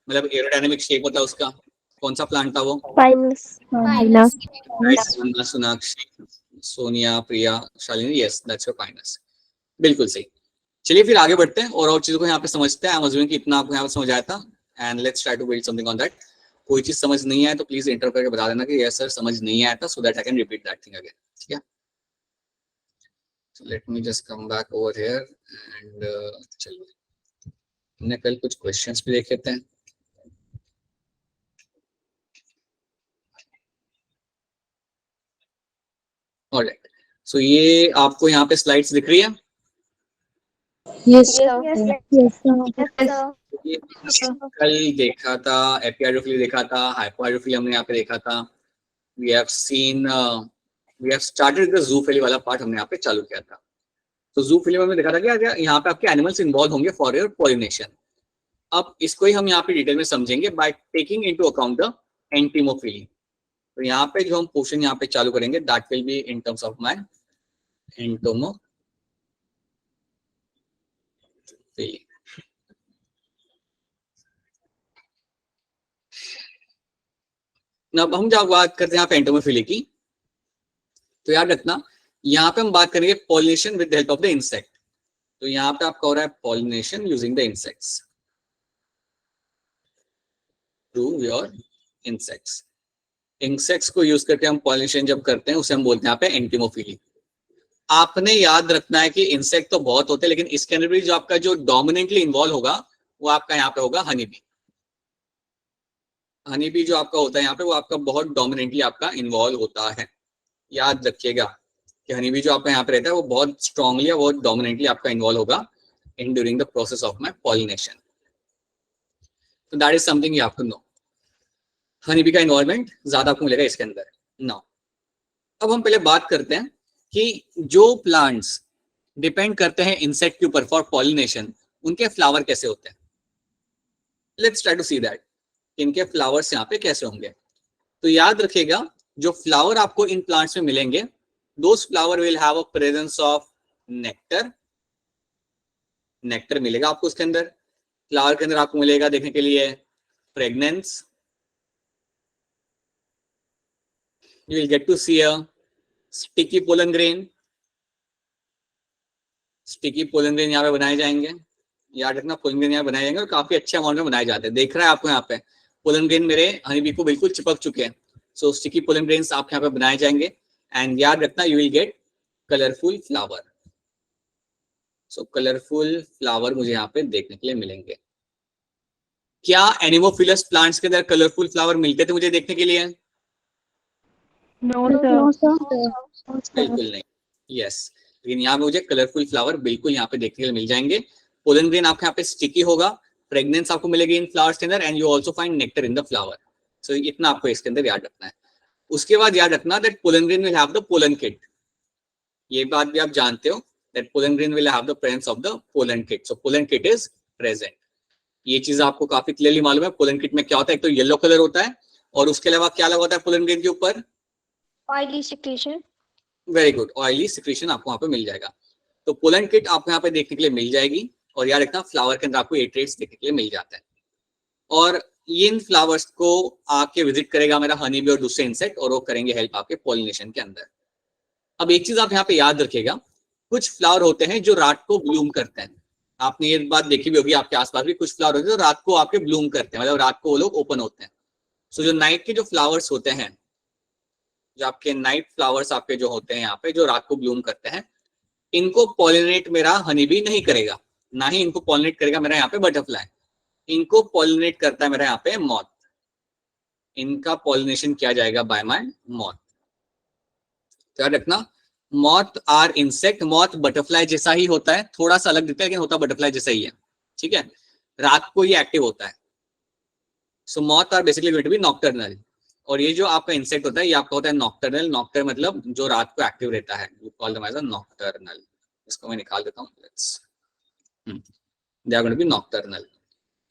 मतलब aerodynamic shape होता है उसका। कौन सा प्लांट था वो? Pinus. Sonakshi, Sonia, Priya, Shalini, yes that's your Pinus, बिल्कुल सही। चलिए फिर आगे बढ़ते हैं और चीजों को यहाँ पे समझते हैं। आई एम अज्यूमिंग कि इतना आपको यहाँ पे समझ आया था, and let's try to build something on that. कोई चीज समझ नहीं आए तो प्लीज इंटर करके बता देना कि यस सर समझ नहीं आया था, so that I can repeat that thing again, ठीक है। So let me just come back over here and चलिए हमने कल कुछ क्वेश्चंस भी देखे थे। ऑलराइट, सो ये आपको यहाँ पे स्लाइड्स दिख रही है? यस कल देखा था एपियाड्रोफिली, देखा था हाइपोहाइड्रोफिली, हमने यहाँ पे देखा था। We have seen we have started the zoophily वाला पार्ट, हमने यहाँ पे चालू किया था। तो ज़ूफिली में देखा था कि यहाँ पे आपके एनिमल्स इन्वॉल्व होंगे फॉर योर पॉलिनेशन। अब इसको ही हम यहाँ पे डिटेल में समझेंगे by taking into account the entomophily. तो यहाँ पे जो हम पोर्शन यहाँ पे चालू करेंगे that will be in terms of my entomophily. अब हम जब बात करते हैं यहाँ पे एंटोमोफिली की, तो याद रखना यहाँ पे हम बात करेंगे pollination with the help of the insect. तो यहाँ पे आपका हो रहा है pollination using the insects, through your insects. Insects को यूज करके हम पॉलिनेशन जब करते हैं उसे हम बोलते हैं यहाँ पे एंटीमोफिली। आपने याद रखना है कि इंसेक्ट तो बहुत होते हैं, लेकिन इसके अंदर भी जो आपका जो डोमिनेंटली इन्वॉल्व होगा वो आपका यहाँ पे होगा हनी बी। हनी बी जो आपका होता है यहाँ पे वो आपका बहुत डोमिनेंटली आपका इन्वॉल्व होता है। याद रखिएगा कि हनी बी जो आपका यहाँ पे रहता है वो बहुत स्ट्रांगली बहुत डोमिनेंटली आपका इन्वॉल्व होगा in during the process of my pollination. तो that is something you have to know. Honey bee का इन्वॉल्वमेंट ज्यादा आपको मिलेगा इसके अंदर। नाउ अब हम पहले बात करते हैं कि जो प्लांट्स डिपेंड करते हैं इंसेक्ट के ऊपर फॉर पॉलिनेशन, उनके फ्लावर कैसे होते हैं। Let's try to see that इनके फ्लावर्स यहाँ पे कैसे होंगे। तो याद रखिएगा जो फ्लावर आपको इन प्लांट्स में मिलेंगे, those flower will have a presence of nectar. Nectar मिलेगा आपको उसके अंदर। फ्लावर के अंदर आपको मिलेगा देखने के लिए fragrance. You will get to see a sticky pollen grain. Sticky pollen grain यहाँ पे बनाए जाएंगे। याद रखना पोलन ग्रेन यहाँ बनाए जाएंगे और काफी अच्छे अमाउंट में बनाए जाते हैं। देख रहा है आपको यहाँ पे पोलन ग्रेन मेरे हनी बी को बिल्कुल चिपक चुके हैं। सो स्टिकी पोलन ग्रेन्स आप यहाँ पे बनाए जाएंगे। एंड याद रखना you will gate colourful flower. So colourful flower मुझे यहाँ पे देखने के लिए मिलेंगे। क्या एनिमोफिलस प्लांट्स के अंदर कलरफुल फ्लावर मिलते थे मुझे देखने के लिए? नो बिल्कुल नहीं। यस, लेकिन यहाँ पे मुझे कलरफुल फ्लावर बिल्कुल यहाँ पे देखने के लिए मिल जाएंगे। पोलन ग्रेन आपके यहाँ पे स्टिकी होगा, फ्रेग्रेंस आपको मिलेगी इन फ्लावर्स के अंदर, and you also find nectar in the flower. So इतना आपको इसके अंदर याद रखना है। उसके बाद याद रखना that pollen grain will have the pollen kit. ये बात भी आप जानते हो that pollen grain will have the presence of the pollen kit. So pollen kit is present. ये चीज आपको काफी क्लियरली मालूम है। पोलन किट में क्या होता है, एक तो येलो कलर होता है और उसके अलावा क्या लगा होता है पोलन ग्रेन के ऊपर? Oily secretion. Very good, oily secretion आपको वहां पे मिल जाएगा। तो पोलन किट आपको यहाँ पे देखने के लिए मिल जाएगी। और याद रखना फ्लावर के अंदर आपको ये ट्रेट्स देखने के लिए मिल जाता है। और इन फ्लावर्स को आके विजिट करेगा मेरा हनी बी और दूसरे इंसेक्ट, और वो करेंगे हेल्प आपके पॉलिनेशन के अंदर। अब एक चीज आप यहाँ पे याद रखिएगा, कुछ फ्लावर होते हैं जो रात को ब्लूम करते हैं। आपने ये बात देखी भी होगी, आपके आसपास भी कुछ फ्लावर होते हैं जो रात को आपके ब्लूम करते हैं, मतलब रात को वो लोग ओपन होते हैं। सो जो नाइट के जो फ्लावर्स होते हैं, जो आपके नाइट फ्लावर्स आपके जो होते हैं यहाँ पे जो रात को ब्लूम करते हैं, इनको पॉलिनेट मेरा हनी बी नहीं करेगा, ना ही इनको पॉलिनेट करेगा मेरा यहाँ पे बटरफ्लाई। इनको पॉलिनेट करता है मेरा यहाँ पे मॉथ। इनका पॉलिनेशन किया जाएगा बाय माय मॉथ। तो याद रखना moth are insect. Moth butterfly जैसा ही होता है, थोड़ा सा अलग दिखता है लेकिन होता बटरफ्लाई जैसा ही है, ठीक है। रात को ये एक्टिव होता है। So moth are basically going to be nocturnal. और ये जो आपका इंसेक्ट होता है ये आपका होता है नॉक्टर्नल। नॉक्टर मतलब जो रात को एक्टिव रहता है, we call them as a nocturnal. इसको मैं निकाल देता हूँ। Let's they are going to be nocturnal.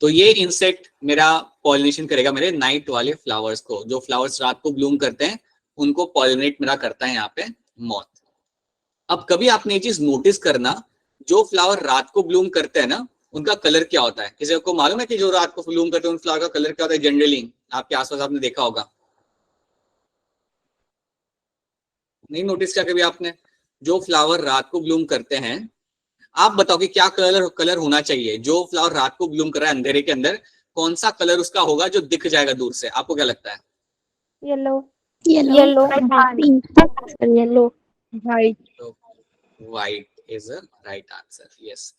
तो ये इंसेक्ट मेरा पॉलिनेशन करेगा मेरे नाइट वाले फ्लावर्स को। जो फ्लावर्स रात को ब्लूम करते हैं उनको पॉलिनेट मेरा करता है यहाँ पे मॉथ। अब कभी आपने ये चीज नोटिस करना, जो फ्लावर रात को ब्लूम करते हैं ना उनका कलर क्या होता है? किसी को मालूम है कि जो रात को ब्लूम करते हैं उन फ्लावर का कलर क्या होता है? जनरली आपके आसपास आपने देखा होगा, नहीं नोटिस किया कभी आपने? जो फ्लावर रात को ब्लूम करते हैं, आप बताओ कि क्या कलर कलर होना चाहिए? जो फ्लावर रात को ब्लूम कर रहा है अंधेरे के अंदर, कौन सा कलर उसका होगा जो दिख जाएगा दूर से? आपको क्या लगता है? Yellow. Yellow. Yellow. Pink. Yellow. White. So, white is a right answer. Yes.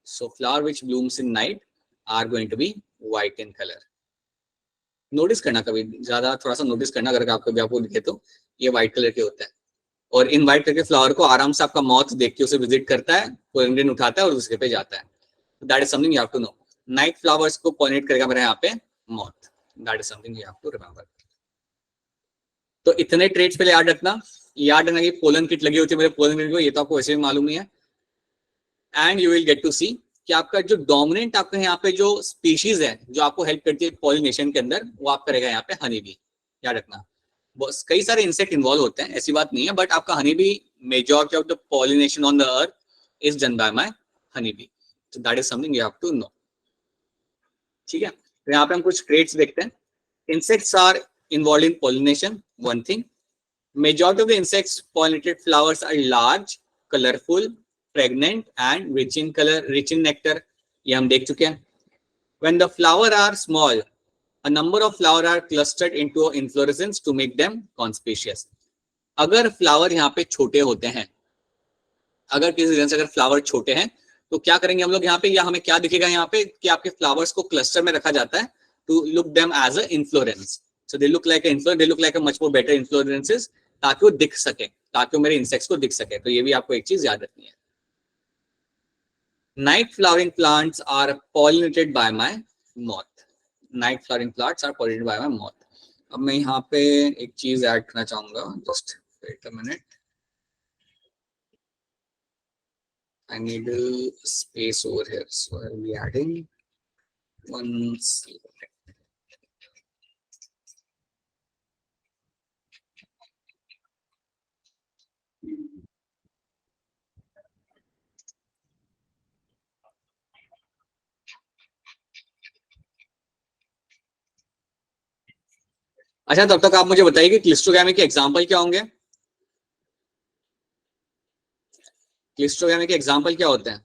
So flower which blooms in night are going to be white in color. Notice करना कभी ज्यादा, थोड़ा सा नोटिस करना, अगर आपको दिखे तो ये व्हाइट कलर के होते हैं। और इन व्हाइट कलर के फ्लावर को आराम से आपका मॉथ देख के उसे विजिट करता है, पोलिनेट उठाता है और दूसरे पे जाता है। That is something you have to know. Night flowers को पोलिनेट करेगा मेरे यहाँ पे moth. That is something you have to remember. तो इतने ट्रेड्स पहले याद रखना। याद रखना कि पोलन किट लगी होती है मेरे पोलन किट को, ये तो आपको वैसे भी मालूम नहीं है। And you will get to see कि आपका जो डोमिनेंट आपके यहाँ पे जो स्पीशीज है जो आपको हेल्प करती है पॉलिनेशन के अंदर, वो आपका रहेगा यहाँ पे हनी बी। याद रखना, बस कई सारे इंसेक्ट इन्वॉल्व होते हैं, ऐसी बात नहीं है, बट आपका honey bee, majority of the pollination on the earth is done by my honey bee. So that is something you have to know. ठीक है, तो यहाँ पे हम कुछ ट्रेड्स देखते हैं। Insects are involve in pollination, one thing. Majority of the insects pollinated flowers are large, colorful, pregnant and rich in color, rich in nectar. ये हम देख चुके हैं। When the flower are small, a number of flower are clustered into an inflorescence to make them conspicuous. अगर flower यहाँ पे छोटे होते हैं, अगर किसी रीजन से अगर फ्लावर छोटे हैं तो क्या करेंगे हम लोग यहाँ पे, या हमें क्या दिखेगा यहाँ पे कि आपके फ्लावर्स को क्लस्टर में रखा जाता है to look them as a inflorescence. So they look like a inflorescence, they look like a much more better inflorescences, ताकि वो दिख सके, ताकि वो मेरे इंसेक्ट्स को दिख सके। तो ये भी आपको एक चीज याद रखनी है। Night flowering plants are pollinated by my moth. Night flowering plants are pollinated by my moth. अब मैं यहाँ पे एक चीज ऐड करना चाहूंगा, just wait a minute, I need a space over here, so I'll be adding one slide. अच्छा, तब तक आप मुझे बताइए कि क्लिस्ट्रोगैमी के एग्जाम्पल क्या होंगे? क्लिस्ट्रोगैमी के एग्जाम्पल क्या होते हैं?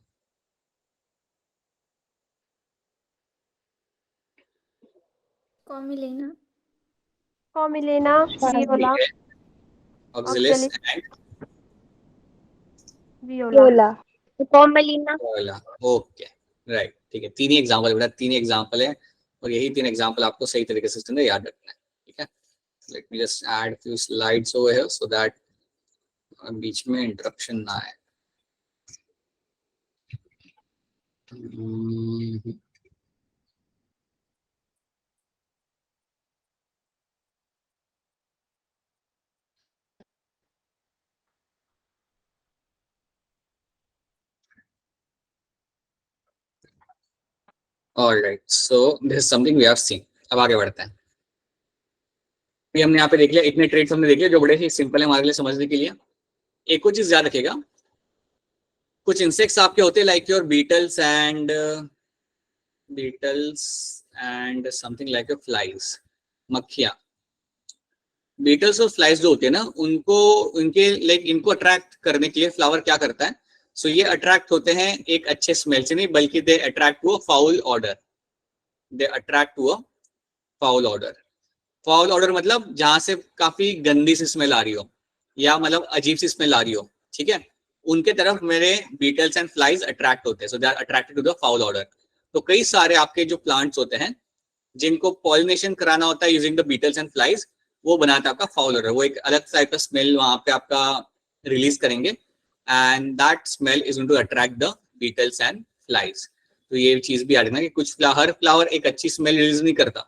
Comilena. Comilena. Viola. Oxalis and Viola. Comilena. viola. Okay, right, ठीक है। तीन ही एग्जाम्पल बेटा, तीन ही एग्जाम्पल है, और यही तीन एग्जाम्पल आपको सही तरीके से याद रखना है। ठीक है, let me just add few slides over here so that बीच में इंटरप्शन ना आए। Alright, so this is something we have seen. अब आगे बढ़ते हैं। हमने यहाँ पे देख लिया, इतने ट्रेड्स हमने देख लिया जो बड़े ही सिंपल है हमारे लिए समझने के लिए। एक और चीज याद रखेगा, कुछ इंसेक्ट्स आपके होते हैं like your beetles and something like your flies, मक्खियां। बीटल्स और फ्लाइज जो होते हैं ना, उनको उनके लाइक इनको अट्रैक्ट करने के लिए फ्लावर क्या करता है? सो ये अट्रैक्ट होते हैं एक अच्छे स्मेल से नहीं, बल्कि they attract to a foul odour. They attract to a foul odour. Foul odour मतलब जहां से काफी गंदी सी स्मेल आ रही हो, या मतलब अजीब सी स्मेल आ रही हो, ठीक है, उनके तरफ मेरे बीटल्स एंड फ्लाइज अट्रैक्ट होते हैं। So they are attracted to the foul odour. तो कई सारे आपके जो प्लांट्स होते हैं जिनको पॉलिनेशन कराना होता है using the beetles and flies, वो बनाता है आपका फाउल ऑर्डर। वो एक अलग टाइप का स्मेल वहां पे आपका रिलीज करेंगे, and that smell is going to attract the beetles and flies. तो ये चीज भी याद रखना कि कुछ हर फ्लावर एक अच्छी स्मेल रिलीज नहीं करता,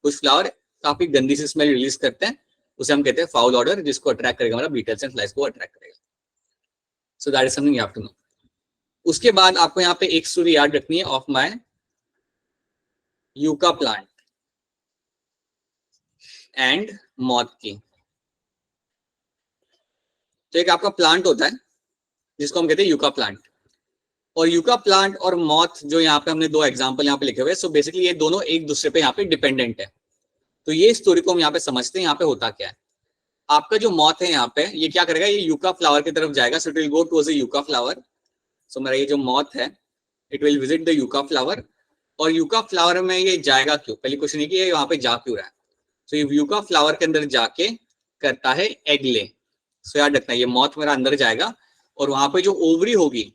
कुछ फ्लावर काफी गंदी सी स्मेल रिलीज करते हैं, उसे हम कहते हैं फाउल ऑर्डर, जिसको अट्रैक्ट करेगा हमारा बीटल्स एंड फ्लाइज को अट्रैक्ट करेगा। So that is something you have to know. उसके बाद आपको यहाँ पे एक स्टोरी याद रखनी है of my yucca plant and moth की। तो एक आपका प्लांट होता है जिसको हम कहते हैं यूका प्लांट। और यूका प्लांट और मॉथ जो यहाँ पे हमने दो एग्जांपल यहाँ पे लिखे हुए, सो बेसिकली ये दोनों एक दूसरे पे यहाँ पे डिपेंडेंट है। तो ये स्टोरी को हम यहाँ पे समझते हैं, यहाँ पे होता क्या है। आपका जो मॉथ है यहाँ पे, ये क्या करेगा, ये यूका फ्लावर की तरफ जाएगा, so it will go towards the yucca flower. So मेरा ये जो मॉथ है, it will visit the yucca flower, और यूका फ्लावर में ये जाएगा क्यों, पहली क्वेश्चन है कि ये वहां पे जा क्यों रहा है। सो ये यूका फ्लावर के अंदर जाके करता है एग ले। सो याद रखना, ये मॉथ मेरा अंदर जाएगा और वहां पे जो ओवरी होगी,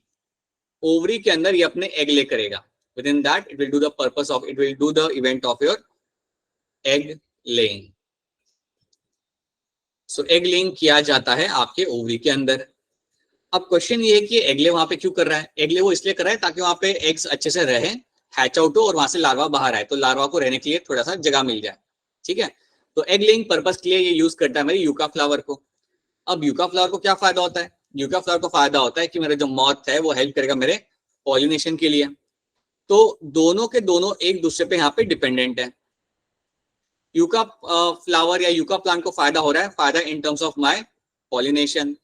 ओवरी के अंदर ये अपने एग ले करेगा। With in that it will do the purpose of, it will do the event of your egg laying. So egg laying किया जाता है आपके ओवरी के अंदर। अब क्वेश्चन ये है कि एगले वहां पे क्यों कर रहा है। एगले वो इसलिए कर रहा है ताकि वहां पे एग्स अच्छे से रहे, हैच आउट हो और वहां से लार्वा बाहर आए, तो लार्वा को रहने के लिए थोड़ा सा जगह मिल जाए। ठीक है, तो एग लेइंग पर्पस के लिए ये यूज करता है मेरे यूका फ्लावर को। अब यूका फ्लावर को क्या फायदा होता है, यूका फ्लावर को फायदा होता है कि मेरा जो मॉथ है वो हेल्प करेगा मेरे पॉलिनेशन के लिए। तो दोनों के दोनों एक दूसरे पे यहाँ पे डिपेंडेंट है। यूका फ्लावर या यूका प्लांट को फायदा हो रहा है, फायदा इन टर्म्स ऑफ माय पॉलिनेशन,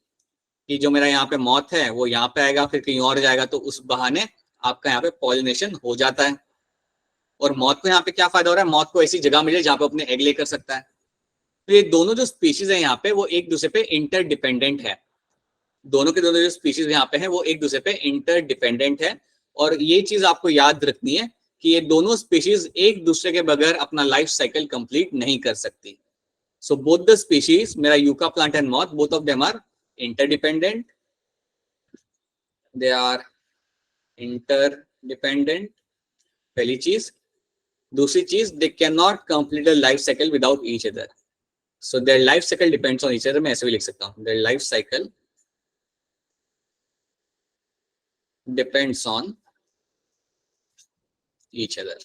कि जो मेरा यहाँ पे मॉथ है वो यहाँ पे आएगा फिर कहीं और जाएगा, तो उस बहाने आपका यहाँ पे पॉलिनेशन हो जाता है। और मॉथ को यहाँ पे क्या फायदा हो रहा है, मॉथ को ऐसी जगह मिले जहाँ पे अपने एग ले कर सकता है। तो ये दोनों जो स्पीशीज है यहाँ पे वो एक दूसरे पे इंटरडिपेंडेंट है। दोनों के दोनों जो स्पीशीज यहाँ पे है वो एक दूसरे पे इंटरडिपेंडेंट है। और ये चीज आपको याद रखनी है कि ये दोनों स्पीशीज एक दूसरे के बगैर अपना लाइफ साइकिल कंप्लीट नहीं कर सकती। सो बोथ द स्पीशीज, मेरा yucca plant and moth, both of them are interdependent, they are interdependent, पहली चीज। दूसरी चीज, they cannot complete a life cycle without each other, so their life cycle depends on each other। मैं ऐसे भी लिख सकता हूँ, their life cycle depends on each other।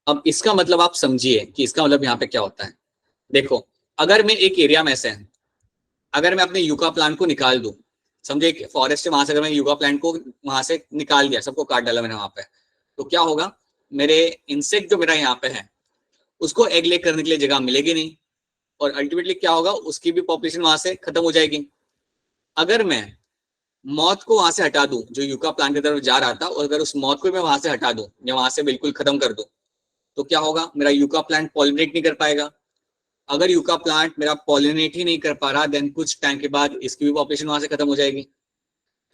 अब इसका मतलब आप समझिए कि इसका मतलब यहाँ पे क्या होता है। देखो, अगर मैं एक एरिया में से, अगर मैं अपने यूका प्लांट को निकाल दूं, समझे एक फॉरेस्ट है, वहां से अगर मैं यूका प्लांट को वहां से निकाल दिया, सबको काट डाला मैंने वहां पे, तो क्या होगा, मेरे इंसेक्ट जो मेरा यहाँ पे है उसको एग ले करने के लिए जगह मिलेगी नहीं, और अल्टीमेटली क्या होगा, उसकी भी पॉपुलेशन वहां से खत्म हो जाएगी। अगर मैं मौत को वहां से हटा दूं, जो यूका प्लांट की तरफ जा रहा था, और अगर उस मौत को मैं वहां से हटा दूं या वहां से बिल्कुल खत्म कर दूं, तो क्या होगा, मेरा यूका प्लांट पॉलिनेट नहीं कर पाएगा। अगर यूका प्लांट मेरा पॉलिनेट ही नहीं कर पा रहा, देन कुछ टाइम के बाद इसकी भी पॉपुलेशन वहां से खत्म हो जाएगी।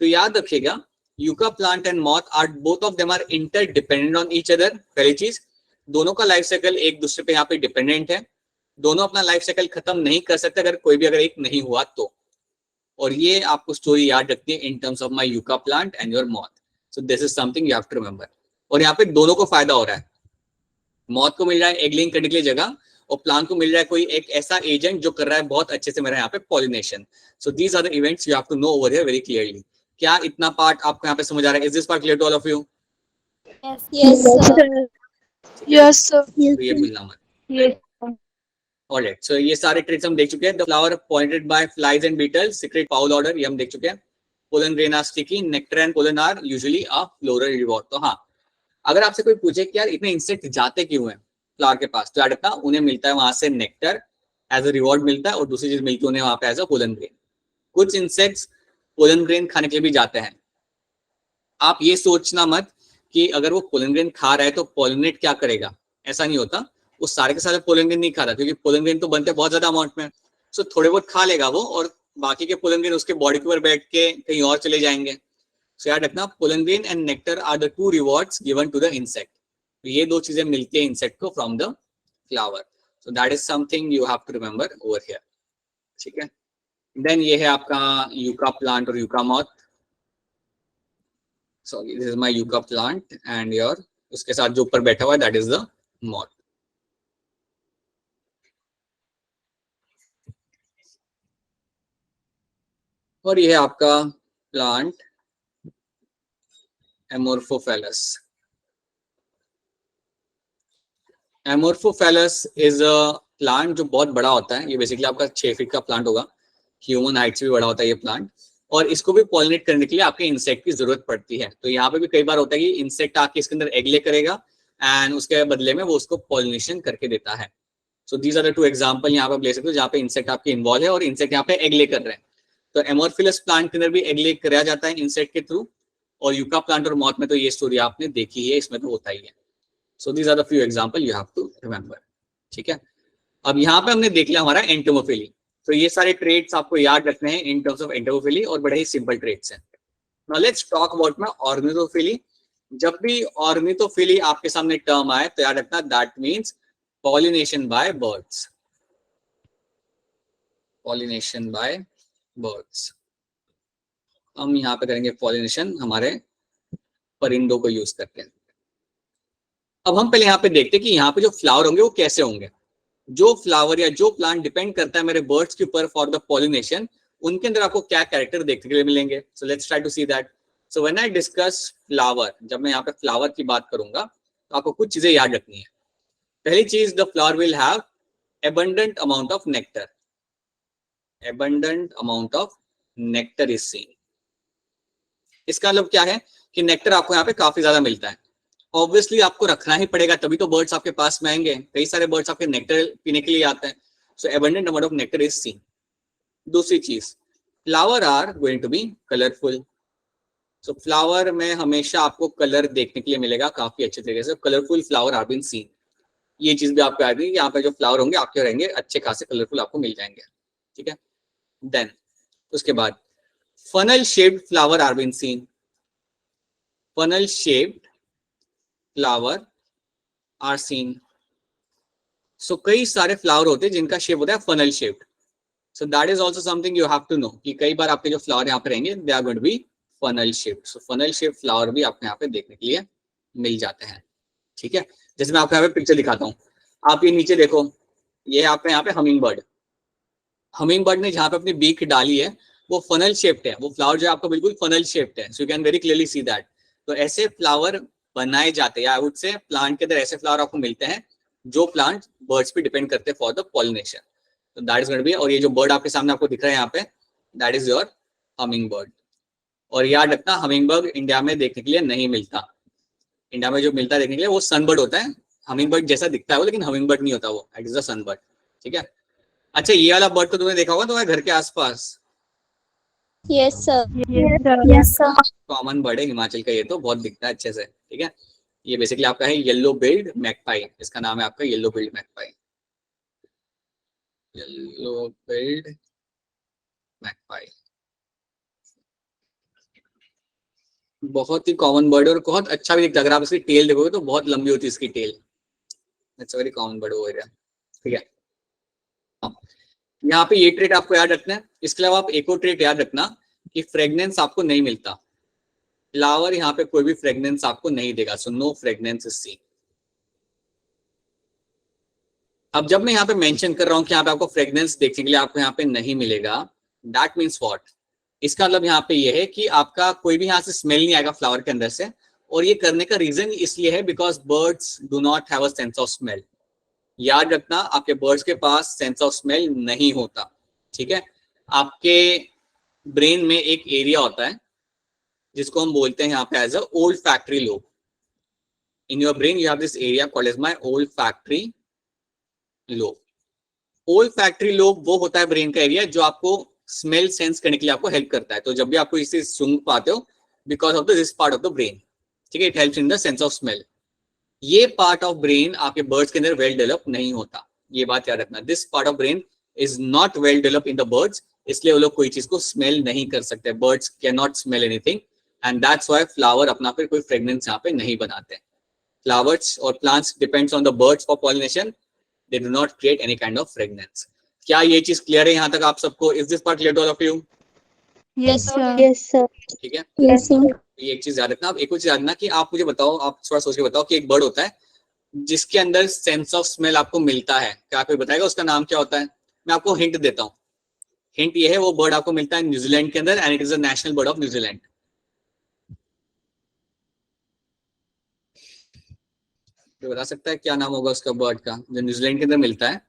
तो याद रखिएगा, yucca plant and moth are both of them are interdependent on each other. पहली चीज, दोनों का लाइफ साइकिल एक दूसरे पे यहाँ पे डिपेंडेंट है, दोनों अपना लाइफ साइकिल खत्म नहीं कर सकते अगर कोई भी अगर एक नहीं हुआ तो। और ये आपको स्टोरी याद रखनी है in terms of my yucca plant and your moth. So this is something you have to remember. और यहाँ पे दोनों को फायदा हो रहा है, मॉथ को मिल रहा है एग लेइंग करने के लिए जगह, और प्लांट को मिल रहा है कोई एक ऐसा एजेंट जो कर रहा है बहुत अच्छे से मेरा यहाँ पे pollination. So these are the events you have to know over here very clearly. क्या इतना पार्ट आपको यहाँ पे समझ आ रहा है? Is this part clear to all of you? Yes, sir. Yes, sir. तो ये भूलना मत। Yes. ऑलराइट, सो ये सारे ट्रिक्स हम देख चुके हैं। The flower pointed by flies and beetles, secrete foul odour, ये हम देख चुके हैं। Pollen grain are sticky, nectar and pollen are usually a floral reward. तो हाँ, अगर आपसे कोई पूछे कि यार इतने इंसेक्ट जाते क्यों हैं फ्लावर के पास, तो याद रखना उन्हें मिलता है वहां से नेक्टर एज अ रिवॉर्ड मिलता है, और दूसरी चीज मिलती है उन्हें वहां पे एज अ पोलन ग्रेन। कुछ इंसेक्ट्स पोलन ग्रेन खाने के लिए भी जाते हैं। आप ये सोचना मत कि अगर वो पोलन ग्रेन खा रहा है तो पॉलिनेट क्या करेगा, ऐसा नहीं होता। वो सारे के सारे पोलन ग्रेन नहीं खा रहा, क्योंकि पोलन ग्रेन तो बनते हैं बहुत ज्यादा अमाउंट में। सो थोड़े बहुत खा लेगा वो, और बाकी के पोलन ग्रेन उसके बॉडी के ऊपर बैठ के कहीं और चले जाएंगे। सो याद रखना, pollen grain and nectar are the two rewards given to the insect. ये दो चीजें मिलती है इंसेक्ट को from the flower. So that is something you have to remember over here. ठीक है, देन ये है आपका यूका प्लांट और yucca moth. Sorry, this is my yucca plant and your, उसके साथ जो ऊपर बैठा हुआ है दैट इज द मॉथ। और ये है आपका plant Amorphophallus. Amorphophallus is a plant जो बहुत बड़ा होता है। ये बेसिकली आपका 6 फीट का प्लांट होगा, ह्यूमन हाइट से भी बड़ा होता है ये प्लांट। और इसको भी पॉलिनेट करने के लिए आपके इंसेक्ट की जरूरत पड़ती है। तो यहाँ पे भी कई बार होता है कि इंसेक्ट आके इसके अंदर एग ले करेगा एंड उसके बदले में वो उसको पॉलिनेशन करके देता है। So these are the 2 example यहाँ पे ले सकते हो जहाँ पे इंसेक्ट आपके इन्वॉल्व है और इंसेक्ट यहाँ पे एग ले कर रहे हैं। तो एमोर्फिलस प्लांट के अंदर भी एग ले कराया जाता है इंसेक्ट के थ्रू, और यूका प्लांट और मॉथ में तो ये स्टोरी आपने देखी है, इसमें तो होता ही है। So these are the few example you have to remember. ठीक है, अब यहाँ पे हमने देख लिया हमारा एंटोमोफिली। तो ये सारे ट्रेड्स आपको याद रखने हैं इन टर्म्स ऑफ एंटोमोफिली, और बड़े ही सिंपल ट्रेड्स हैं। Now let's talk about my ornithophily. जब भी ऑर्निथोफिली आपके सामने टर्म आए तो याद रखना that means pollination by birds. Pollination by birds. हम यहाँ पे करेंगे पॉलिनेशन हमारे परिंदों को यूज करके। अब हम पहले यहाँ पे देखते हैं कि यहाँ पे जो फ्लावर होंगे वो कैसे होंगे। जो फ्लावर या जो प्लांट डिपेंड करता है मेरे बर्ड्स के ऊपर फॉर द पॉलिनेशन, उनके अंदर आपको क्या कैरेक्टर देखने के लिए मिलेंगे। So let's try to see that. So when I discuss flower, जब मैं यहाँ पे फ्लावर की बात करूंगा तो आपको कुछ चीजें याद रखनी है। पहली चीज, the flower will have abundant amount of nectar. Abundant amount of nectar is seen. इसका मतलब क्या है कि नेक्टर आपको यहाँ पे काफी ज्यादा मिलता है। ऑब्वियसली आपको रखना ही पड़ेगा, तभी तो बर्ड्स आपके पास में आएंगे। कई सारे बर्ड्स आपके नेक्टर पीने के लिए आते हैं। सो abundant amount of nectar is seen. दूसरी चीज, flower are going to be colourful. So flower में हमेशा आपको कलर देखने के लिए मिलेगा काफी अच्छे तरीके से। Colourful flower are been seen. ये चीज भी आपको याद है कि यहाँ पे जो फ्लावर होंगे आपके रहेंगे अच्छे खासे कलरफुल आपको मिल जाएंगे। ठीक है, देन उसके बाद funnel shaped flower are been seen. Funnel shaped flower are seen. So कई सारे फ्लावर होते हैं जिनका शेप होता है funnel shaped. So that is also something you have to know कि कई बार आपके जो फ्लावर यहाँ पे रहेंगे they are going to be funnel shaped. So funnel shaped flower भी आपको यहाँ पे देखने के लिए मिल जाते हैं। ठीक है, जैसे मैं आपको यहाँ पे पिक्चर दिखाता हूँ, आप ये नीचे देखो, ये आपके यहाँ पे हमिंग बर्ड, हमिंग बर्ड ने जहाँ पे अपनी बीक डाली है वो फनल शेप्ड है। वो फ्लावर जो है आपका बिल्कुल फनल शेप्ड है। So you can very clearly see that. तो ऐसे फ्लावर बनाए जाते हैं, आई वुड से प्लांट के अंदर ऐसे फ्लावर आपको मिलते हैं जो प्लांट बर्ड्स पे डिपेंड करते हैं फॉर द पॉलिनेशन। तो that is going to be, और ये जो बर्ड आपके सामने आपको दिख रहा है यहाँ पे, that is your humming bird. और याद रखना हमिंग बर्ड इंडिया में देखने के लिए नहीं मिलता। इंडिया में जो मिलता है देखने के लिए वो सनबर्ड होता है। हमिंग बर्ड जैसा दिखता है वो, लेकिन हमिंग बर्ड नहीं होता वो, इट इज अ सनबर्ड। ठीक है, अच्छा ये वाला बर्ड तो तुमने देखा होगा तुम्हारे घर के आसपास। Yes, sir. Yes, sir. Common bird है हिमाचल का, ये तो बहुत दिखता है अच्छे से। ठीक है, ये बेसिकली आपका है येलो बिल्ड मैगपाई। इसका नाम है आपका yellow build magpie. Yellow build magpie बहुत ही कॉमन बर्ड है और बहुत अच्छा भी दिखता है। अगर आप इसकी टेल देखोगे तो बहुत लंबी होती है इसकी tail. It's very common bird over here. ठीक है, यहाँ पे ये ट्रेट आपको याद रखना है। इसके अलावा आप एक और ट्रेट याद रखना कि फ्रेग्रेंस आपको नहीं मिलता। फ्लावर यहाँ पे कोई भी फ्रेग्रेंस आपको नहीं देगा। So no fragrance is seen. अब जब मैं यहाँ पे मेंशन कर रहा हूँ कि यहाँ पे आपको फ्रेग्रेंस देखने के लिए आपको यहाँ पे नहीं मिलेगा, दैट मीन्स व्हाट? इसका मतलब यहाँ पे ये है कि आपका कोई भी यहाँ से स्मेल नहीं आएगा फ्लावर के अंदर से। और ये करने का रीजन इसलिए है because birds do not have a sense of smell. याद रखना आपके बर्ड्स के पास सेंस ऑफ स्मेल नहीं होता। ठीक है, आपके ब्रेन में एक एरिया होता है जिसको हम बोलते हैं यहाँ पे as a olfactory lobe. In your brain you have this area called as my olfactory lobe. Olfactory lobe वो होता है ब्रेन का एरिया जो आपको स्मेल सेंस करने के लिए आपको हेल्प करता है। तो जब भी आपको इसे सूंघ पाते हो because of this part of the brain, ठीक है, it helps in the sense of smell. ये पार्ट ऑफ ब्रेन आपके बर्ड्स के अंदर वेल डेवलप नहीं होता। ये बात याद रखना, this part of brain is not well develop in the birds. इसलिए वो लोग कोई चीज को स्मेल नहीं कर सकते। Birds can not smell anything and that's why flower अपना फिर कोई फ्रेग्रेंस यहाँ पे नहीं बनाते। फ्लावर्स और plants depends on the birds for pollination, they do not create any kind of fragrance. क्या ये चीज क्लियर है यहाँ तक आप सबको? Is this part clear to all of you? Yes, sir. Yes, sir. ठीक है, Yes, sir. ये एक चीज याद रखना। आप एक और चीज याद रखना कि आप मुझे बताओ, आप थोड़ा सोच के बताओ कि एक बर्ड होता है जिसके अंदर सेंस ऑफ स्मेल आपको मिलता है। क्या कोई बताएगा उसका नाम क्या होता है? मैं आपको हिंट देता हूँ। हिंट ये है वो बर्ड आपको मिलता है न्यूजीलैंड के अंदर and it is the national bird of New Zealand. तो बता सकता है क्या नाम होगा उसका बर्ड का जो न्यूजीलैंड के अंदर मिलता है,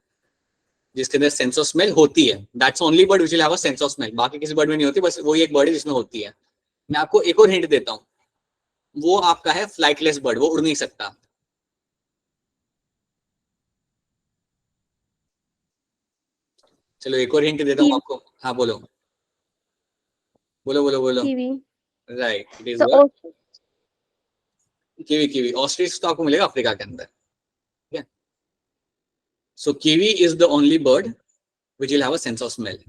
जिसके अंदर सेंस ऑफ स्मेल होती है? That's only bird which will have a sense of smell. बाकी किसी बर्ड में नहीं होती, बस वही एक बर्ड है जिसमें होती है। मैं आपको एक और हिंट देता हूँ, वो आपका है फ्लाइटलेस बर्ड, वो उड़ नहीं सकता। चलो एक और हिंट देता हूँ आपको। हाँ बोलो बोलो बोलो बोलो। Kiwi. Right, it is So, what? Kiwi. Kiwi ostrich तो आपको मिलेगा अफ्रीका के अंदर, ठीक है। So kiwi is the only bird which will have a sense of smell.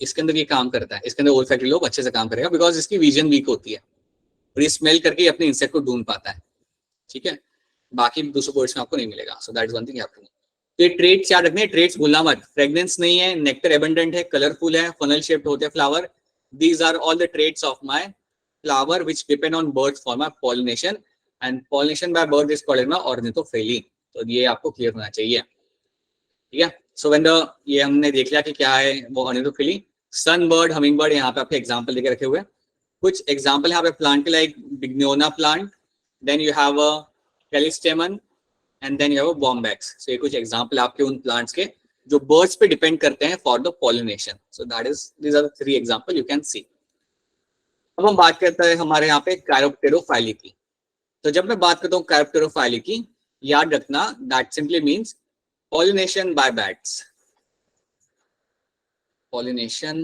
इसके अंदर ये काम करता है, इसके अंदर ओल्फैक्टरी लोब अच्छे से काम करेगा बिकॉज इसकी विजन वीक होती है और ये स्मेल करके अपने इंसेक्ट को ढूंढ पाता है, ठीक है। बाकी दूसरे बर्ड्स में आपको नहीं मिलेगा। So that is one thing you have to know. तो ये ट्रेट्स याद रखने, ट्रेट्स भूलना मत। फ्रेग्रेंस नहीं है, नेक्टर एबंडेंट है, कलरफुल है, फनल शेप्ड होते हैं flower. These are all the traits of my flower which depend on birds for my pollination and pollination by bird is called my ornithophily. तो ये आपको क्लियर होना चाहिए, ठीक है। सो व्हेन द ये हमने देख लिया कि क्या है वो ऑर्निथोफेली। सन बर्ड, हमिंग बर्ड, यहाँ पे आपके एग्जांपल लेके रखे हुए हैं। कुछ एग्जांपल यहाँ पे प्लांट के like bignonia plant, then you have a callistemon and then you have a bombax. सो ये कुछ एग्जांपल आपके उन प्लांट्स के जो बर्ड्स पे डिपेंड करते हैं for the pollination. So that is these are the 3 example you can see. अब हम बात करते हैं हमारे यहाँ पे कैरोप्टेरोफाइली की। तो जब मैं बात करता हूँ कैरोप्टेरोफाइली की, याद रखना that simply means pollination by bats. Pollination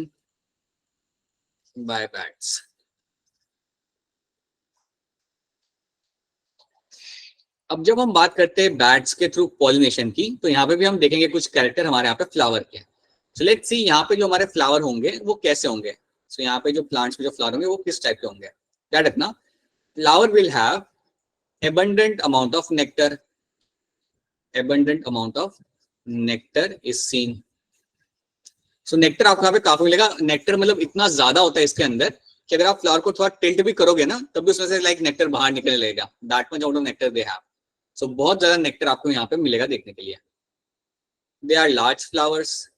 by bats. अब जब हम बात करते हैं बैट्स के थ्रू पॉलिनेशन की, तो यहाँ पे भी हम देखेंगे कुछ कैरेक्टर हमारे यहाँ पे फ्लावर के। सो लेट्स सी यहाँ पे जो हमारे फ्लावर होंगे वो कैसे होंगे। सो यहाँ पे जो प्लांट्स में जो फ्लावर होंगे वो किस टाइप के होंगे। याद रखना flower will have abundant amount of nectar. Abundant amount of nectar is seen. So nectar आपको यहाँ पे काफी मिलेगा। नेक्टर मतलब इतना ज्यादा होता है इसके अंदर कि अगर आप फ्लावर को थोड़ा टिल्ट भी करोगे ना तब भी उसमें से लाइक नेक्टर बाहर निकलने लगेगा। That much amount of nectar they have. So बहुत ज्यादा नेक्टर आपको यहाँ पे मिलेगा देखने के लिए। They are large flowers,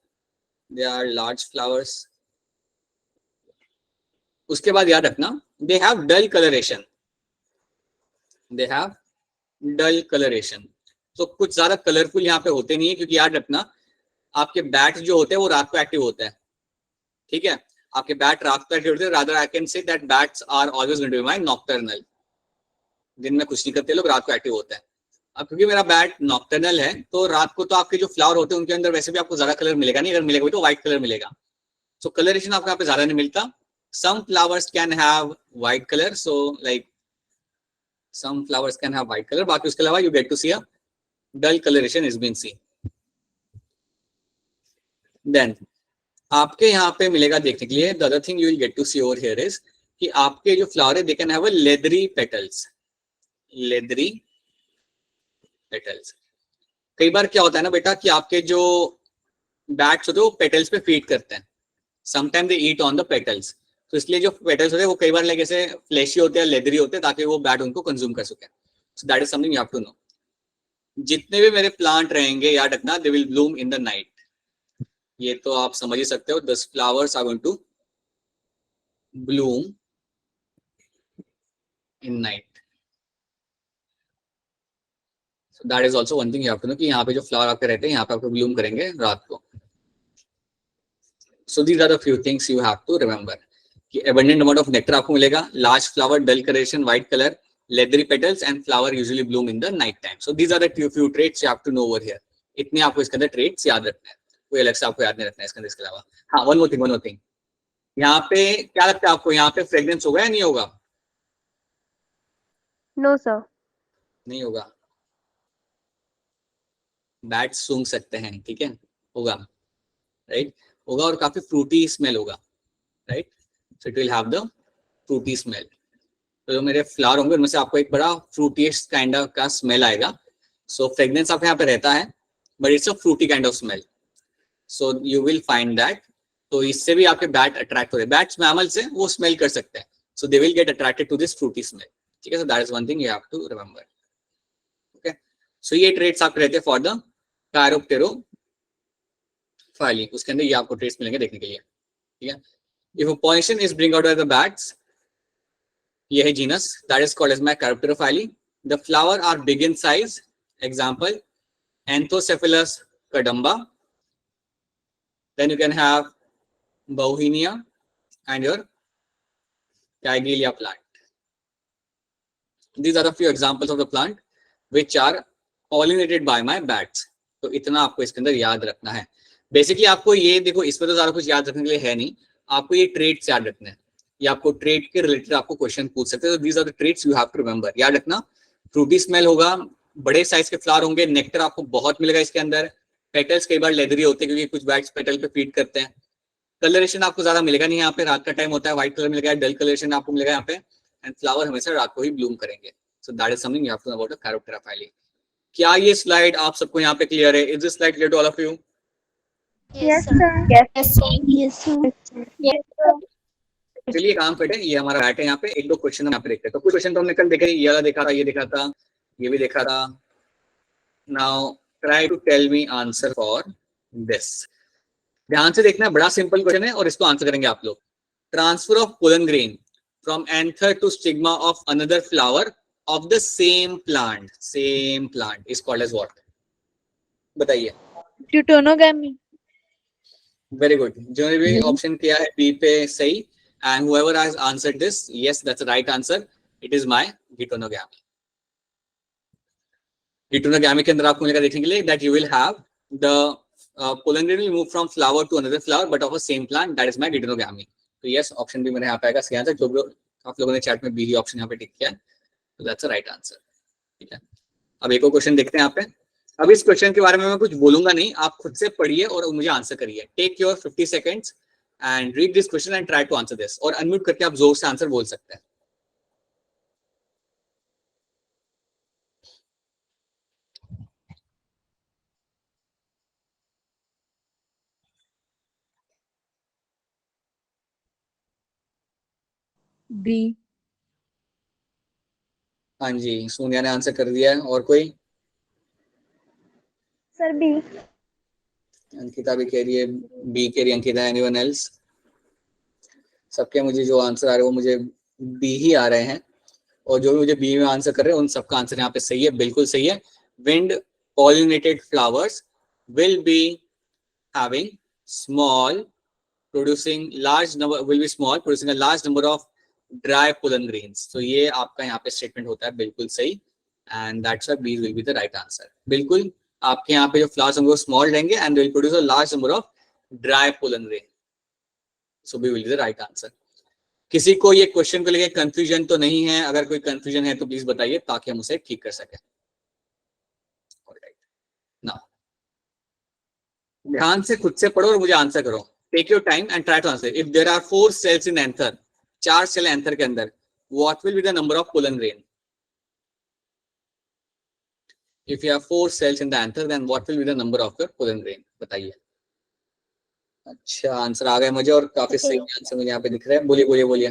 they are large flowers. उसके बाद याद रखना they have dull coloration, they have dull coloration. तो कुछ ज्यादा कलरफुल यहाँ पे होते नहीं है, क्योंकि याद रखना आपके बैट जो होते हैं वो रात को एक्टिव होता है, ठीक है। आपके बैट रात को एक्टिव होते हैं। Rather I can say that bats are always going to be my nocturnal. दिन में कुछ नहीं करते लोग, रात को एक्टिव होता है। अब क्योंकि मेरा बैट नॉक्टर्नल है तो रात को तो आपके जो फ्लावर होते हैं उनके अंदर वैसे भी आपको ज्यादा कलर मिलेगा नहीं, अगर मिलेगा भी तो व्हाइट कलर मिलेगा। सो कलरेशन आपको यहाँ पे ज्यादा नहीं मिलता। Some flowers can have white colour, so like some flowers can have white colour, बाकी उसके अलावा you get to see a dull coloration is been seen. Then आपके यहाँ पे मिलेगा देखने के लिए the other thing you will get to see over here is कि आपके जो फ्लावर है they can have a leathery petals. Leathery petals. कई बार क्या होता है ना बेटा कि आपके जो बैट्स होते हैं वो पेटल्स पे फीड करते हैं। Sometime they eat on the petals. तो इसलिए जो पेटल्स होते हैं वो कई बार लाइक ऐसे फ्लैशी होते हैं, लेदरी होते हैं, ताकि वो बैट उनको कंज्यूम कर सके। So that is something you have to know. जितने भी मेरे प्लांट रहेंगे याद रखना they will bloom in the night. ये तो आप समझ ही सकते हो, 10 flowers are going to bloom in night. So that is also one thing you have to know कि यहाँ पे जो फ्लावर आपके रहते हैं यहाँ पे आपको ब्लूम करेंगे रात को। So these are the few things you have to remember कि एबंडेंट अमाउंट ऑफ नेक्टर आपको मिलेगा, large flower, dull coloration, white colour, leathery petals and flower usually bloom in the night time. So these are the few traits you have to know over here. इतने आपको इसके अंदर traits याद रखना है, कोई अलग से आपको याद नहीं रखना है इसके अंदर। इसके अलावा हाँ वन मोर थिंग यहाँ पे क्या लगता है आपको, यहाँ पे फ्रेग्रेंस होगा या नहीं होगा? No, sir. नहीं होगा। बैट सूंघ सकते हैं, ठीक है, होगा, राइट, होगा और काफी फ्रूटी स्मेल होगा, right. So it will have the Frooti smell. तो जो मेरे फ्लावर होंगे उनमें से आपको एक बड़ा फ्रूटीस्ट काइंड ऑफ का स्मेल आएगा। सो फ्रेग्रेंस आपके यहाँ पे रहता है but it's a fruity kind of smell. So you will find that. तो इससे भी आपके बैट अट्रैक्ट हो रहे हैं। बैट्स मैमल्स हैं, वो स्मेल कर सकते हैं, so they will get attracted to this fruity smell, ठीक है। So that is one thing you have to remember, okay. So ये ट्रेट्स आपके रहते हैं फॉर द कैरोप्टेरोफाइली। उसके अंदर ये आपको ट्रेट्स मिलेंगे देखने के लिए, ठीक है। If pollination is bring out by the bats, ये है genus, that is called as my chiropterophily. The flower are big in size, example anthocephalus kadamba. Then you can have Bauhinia and your Cagelia plant. These are a few examples of the plant which are pollinated by my bats. तो इतना आपको इसके अंदर याद रखना है। Basically आपको ये देखो, इसमें तो ज्यादा कुछ याद रखने के लिए है नहीं, आपको ये ट्रेड्स याद रखने हैं, या आपको ट्रेड के रिलेटेड आपको क्वेश्चन पूछ सकते हैं। तो these are the traits you have to remember, याद रखना। फ्रूटी स्मेल होगा, बड़े साइज के फ्लावर होंगे, नेक्टर आपको बहुत मिलेगा इसके अंदर, पेटल्स कई बार लेदरी होते हैं क्योंकि कुछ बैट्स पेटल पे फीड करते हैं। कलरेशन आपको ज्यादा मिलेगा नहीं यहाँ पे, रात का टाइम होता है, व्हाइट कलर मिलेगा, डल कलरेशन आपको मिलेगा यहाँ पे, एंड फ्लावर हमेशा रात को ही ब्लूम करेंगे। So that is something you have to know about the chiropterophily. क्या ये स्लाइड आप सबको यहाँ पे क्लियर है? Is this slide clear to all of you? Yes, sir. Yes, sir. Yes, sir. Yes, sir. चलिए काम करते हैं, ये हमारा बैट है यहाँ पे, एक दो क्वेश्चन हम यहाँ पे देखते हैं। तो कुछ क्वेश्चन तो हमने कल देखे, ये वाला देखा था, ये देखा था, ये भी देखा था। Now try to tell me answer for this. ध्यान से देखना, बड़ा सिंपल क्वेश्चन है और इसको आंसर करेंगे आप लोग। Transfer of pollen grain from anther to stigma of another flower of the same plant is called as what? बताइए। Deutonogamy. वेरी गुड, जो भी ऑप्शन किया है बी पे सही, and whoever has answered this, yes, that's the right answer. It is my Deutonogamy. Deutonogamy के अंदर आपको मिलेगा देखने के लिए that you will have the pollen grain will move from flower to another flower but of a same plant. That is my Deutonogamy. तो yes, option भी मेरे यहाँ पे आएगा सही आंसर। जो भी आप लोगों ने चैट में बी ऑप्शन यहाँ पे टिक किया है, तो that's the right answer. ठीक है, अब एक और क्वेश्चन देखते हैं यहाँ पे। अब इस क्वेश्चन के बारे में मैं कुछ बोलूंगा नहीं, आप खुद से पढ़िए और मुझे आंसर करिए। Take your 50 seconds and read this question and try to answer this. और अनम्यूट करके आप जोर से आंसर बोल सकते हैं। B. हाँ जी, सोनिया ने आंसर कर दिया है, और कोई? Sir, B. अंकिता भी कह रही है, बी कह रही है अंकिता। Anyone else? सबके मुझे जो आंसर आ रहे हैं वो मुझे बी ही आ रहे हैं, और जो भी मुझे बी में आंसर कर रहे हैं उन सबका आंसर यहाँ पे सही है, बिल्कुल सही है। Wind pollinated flowers will be having small producing large number will be small producing a large number of dry pollen grains. तो ये आपका यहाँ पे स्टेटमेंट होता है बिल्कुल सही, and that's why B will be the right answer. बिल्कुल आपके यहाँ पे जो फ्लावर्स होंगे वो स्मॉल रहेंगे and will produce a large number of dry pollen grain, so B will be the right answer. किसी को ये क्वेश्चन को लेके कंफ्यूजन तो नहीं है? अगर कोई कंफ्यूजन है तो प्लीज बताइए ताकि हम उसे ठीक कर सकें। नाउ ध्यान से खुद से पढ़ो और मुझे आंसर करो। Take your time and try to answer. If there are 4 cells in anther, 4 cell anther के अंदर, what will be the number of pollen grain? If you have 4 cells in the anther, then what will be the number of your pollen grain? बताइए। अच्छा, answer आ गए मुझे, और काफी सही answer मुझे यहाँ पे दिख रहा है। बोलिए बोलिए बोलिए।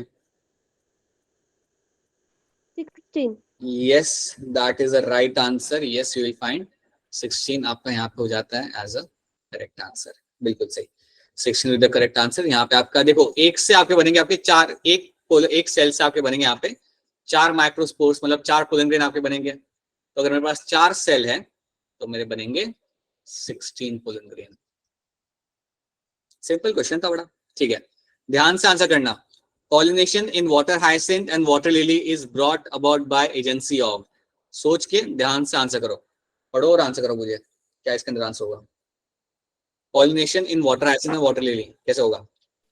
16. Yes, that is the right answer. Yes, you will find 16 आपका यहाँ पे हो जाता है as a correct answer. बिल्कुल सही, 16 with the correct answer। यहाँ पे आपका देखो, एक से आपके बनेंगे आपके 4, एक सेल से आपके बनेंगे यहाँ पे 4 माइक्रोस्पोर्स, मतलब 4 पोलन ग्रेन आपके बनेंगे। तो अगर मेरे पास 4 सेल है तो मेरे बनेंगे 16 पोलन ग्रेन। सिंपल क्वेश्चन था बड़ा, ठीक है। ध्यान से आंसर करना। Pollination in water hyacinth and water lily is brought about by agency of. सोच के ध्यान से आंसर करो, पढ़ो और आंसर करो मुझे, क्या इसके अंदर आंसर होगा? Pollination in water hyacinth and water lily कैसे होगा?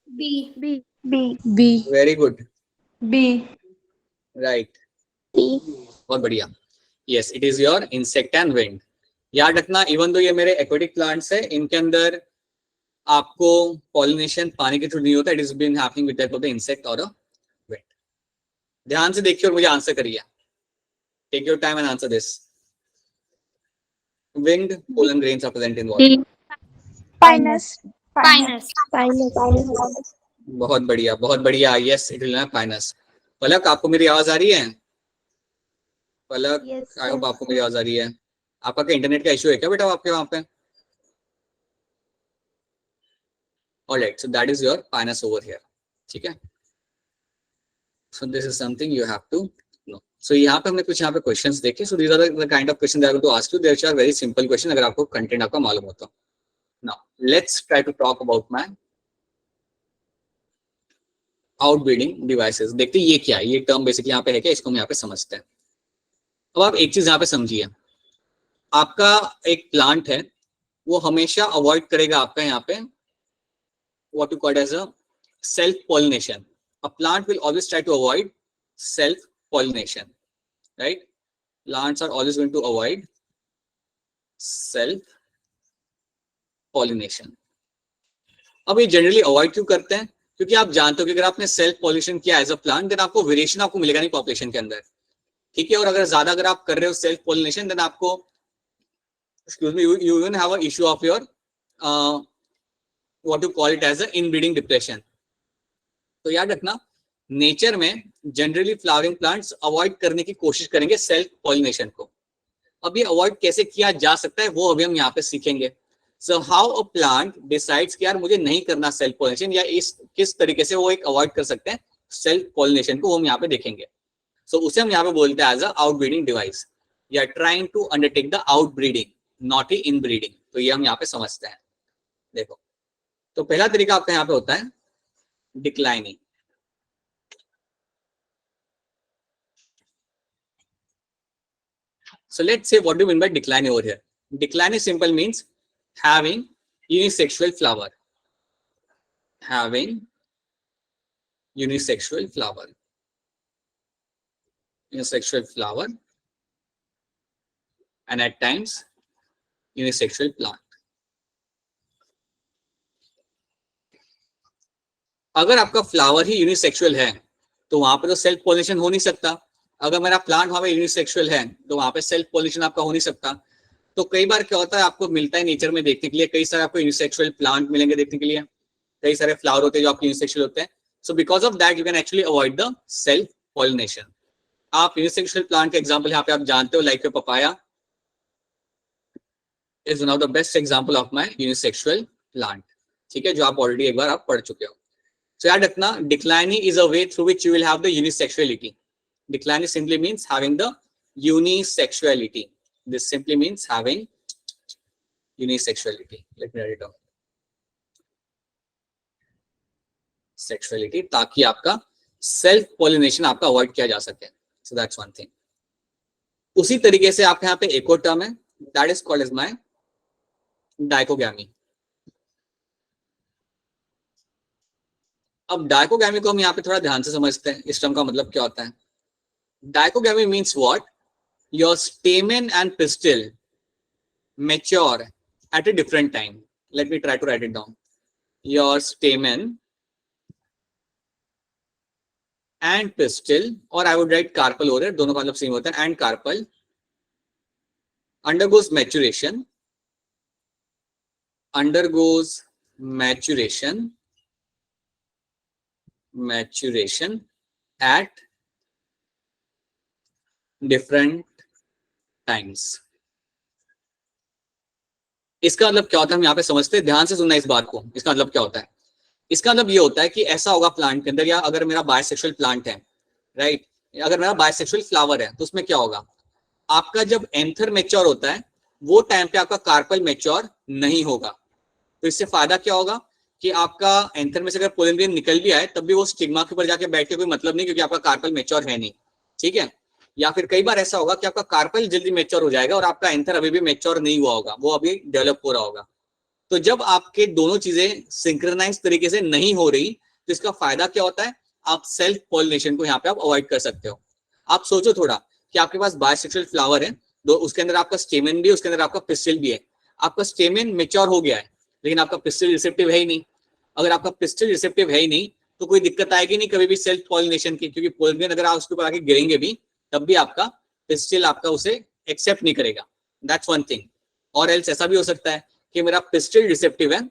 B. B. B. Very good, B. Right, B. बहुत बढ़िया। Yes, it is your insect and wind. याद रखना, इवन दो ये मेरे एक्वेटिक प्लांट्स है, इनके अंदर आपको पॉलिनेशन पानी के थ्रू नहीं होता, it is been happening with that of the insect और विंड। ध्यान से देखिए और मुझे आंसर करिए। Take your time and answer this. Wind, pollen grains are present in water. Pinus. Pinus. Pinus. बहुत बढ़िया, बहुत बढ़िया। Yes, it will be pinus. Palak, आपको मेरी आवाज आ रही है? Palak, Yes, I hope sir. आपको मेरी आवाज आ रही है। आपका क्या इंटरनेट का इशू है क्या बेटा आपके वहां पे? Alright, so that is your pinus over here, ठीक है। So this is something you have to know. So यहाँ पे हमने कुछ यहाँ पे क्वेश्चंस देखे। So these are the kind of question that I want to ask you. There are very simple question, अगर आपको कंटेंट आपका मालूम हो तो। Now let's try to talk about my outbreeding devices. देखते हैं ये क्या है, ये टर्म बेसिकली यहाँ पे है क्या, इसको हम यहाँ पे समझते हैं। अब आप एक चीज यहाँ पे समझिए, आपका एक प्लांट है वो हमेशा अवॉइड करेगा आपका यहाँ पे what you call as a self pollination. A plant will always try to avoid self pollination, right? Plants are always going to avoid self pollination. अब ये जनरली अवॉइड क्यों करते हैं? क्योंकि आप जानते हो कि अगर आपने सेल्फ पॉलिनेशन किया एज अ प्लांट, देन आपको वेरिएशन आपको मिलेगा नहीं पॉपुलेशन के अंदर, ठीक है? और अगर ज्यादा अगर आप कर रहे हो सेल्फ पॉलिनेशन, देन आपको excuse me, you even have an issue of your what you call it as a inbreeding depression. तो याद रखना, नेचर में जनरली फ्लावरिंग प्लांट्स अवॉइड करने की कोशिश करेंगे सेल्फ पॉलिनेशन को। अब ये अवॉइड कैसे किया जा सकता है वो अभी हम यहाँ पे सीखेंगे। So how a plant decides कि यार मुझे नहीं करना सेल्फ पॉलिनेशन, या इस किस तरीके से वो एक अवॉइड कर सकते हैं सेल्फ पॉलिनेशन को, वो हम यहाँ पे देखेंगे। सो उसे हम यहाँ पे बोलते हैं एज अ आउटब्रीडिंग डिवाइस, या trying to undertake the outbreeding, not ही इनब्रीडिंग। तो ये हम यहाँ पे समझते हैं। देखो, तो पहला तरीका आपका यहाँ पे होता है declining. So let's say, what do you mean by decline over here? Decline is simple means having unisexual flower. Having unisexual flower. Unisexual flower. And at times unisexual plant. अगर आपका फ्लावर ही यूनिसेक्सुअल है तो वहां पे तो self pollination हो नहीं सकता। अगर मेरा प्लांट वहां पे यूनिसेक्सुअल है तो वहां पे सेल्फ पॉलिनेशन आपका हो नहीं सकता। तो कई बार क्या होता है, आपको मिलता है नेचर में देखने के लिए, कई सारे आपको यूनिसेक्सुअल प्लांट मिलेंगे देखने के लिए, कई सारे फ्लावर होते हैं जो आपके यूनिसेक्सुअल होते हैं। So because of that you can actually avoid the self pollination. आप यूनिसेक्सुअल प्लांट का एग्जाम्पल यहाँ पे आप जानते हो, like papaya is one of the best example of my unisexual plant, ठीक है, जो आप ऑलरेडी एक बार आप पढ़ चुके हो। So याद रखना, declining is a way through which you will have the unisexuality. Declining simply means having the unisexuality. This simply means having unisexuality. Let me write it down. Sexuality, ताकि आपका सेल्फ पॉलिनेशन आपका avoid किया जा सके। So that's one thing. उसी तरीके से आपके यहाँ पे एक और टर्म है, that is called as my dichogamy. अब डायकोगैमी को हम यहाँ पे थोड़ा ध्यान से समझते हैं, इस टर्म का मतलब क्या होता है। Dichogamy means what? Your stamen and pistil mature at a different time. Let me try to write it down. Your stamen and pistil, और आई वुड राइट कार्पल हो रहा है, दोनों का मतलब सेम होता है, and carpel undergoes maturation at different times. इसका मतलब क्या होता है हम यहाँ पे समझते हैं, ध्यान से सुनना इस बात को। इसका मतलब क्या होता है? इसका मतलब ये होता है कि ऐसा होगा प्लांट के अंदर, या अगर मेरा बायसेक्सुअल प्लांट है, राइट, अगर मेरा बायसेक्सुअल फ्लावर है, तो उसमें क्या होगा, आपका जब एंथर मैच्योर होता है वो टाइम पे आपका कार्पल मैच्योर नहीं होगा। तो इससे फायदा क्या होगा कि आपका एंथर में से अगर पोलन ग्रेन निकल भी आए तब भी वो स्टिग्मा के ऊपर जाके बैठ के कोई मतलब नहीं, क्योंकि आपका कार्पल मैच्योर है नहीं, ठीक है। या फिर कई बार ऐसा होगा कि आपका कार्पल जल्दी मैच्योर हो जाएगा और आपका एंथर अभी भी मैच्योर नहीं हुआ होगा, वो अभी डेवलप हो रहा होगा। तो जब आपके दोनों चीजें सिंक्रोनाइज तरीके से नहीं हो रही तो इसका फायदा क्या होता है, आप सेल्फ पॉलिनेशन को यहाँ पे आप अवॉइड कर सकते हो। आप सोचो थोड़ा कि आपके पास बायसेक्सुअल फ्लावर है, तो उसके अंदर आपका स्टेमन भी है, उसके अंदर आपका पिस्टिल भी है। आपका स्टेमन मैच्योर हो गया है लेकिन आपका पिस्टिल रिसेप्टिव है ही नहीं। अगर आपका पिस्टिल रिसेप्टिव है ही नहीं तो कोई दिक्कत आएगी नहीं कभी भी सेल्फ पॉलिनेशन की, क्योंकि पोलन ग्रेन अगर आप उसके ऊपर आके गिरेंगे भी तब भी आपका पिस्टिल आपका उसे एक्सेप्ट नहीं करेगा। That's one thing. और एल्स ऐसा भी हो सकता है कि मेरा पिस्टिल रिसेप्टिव है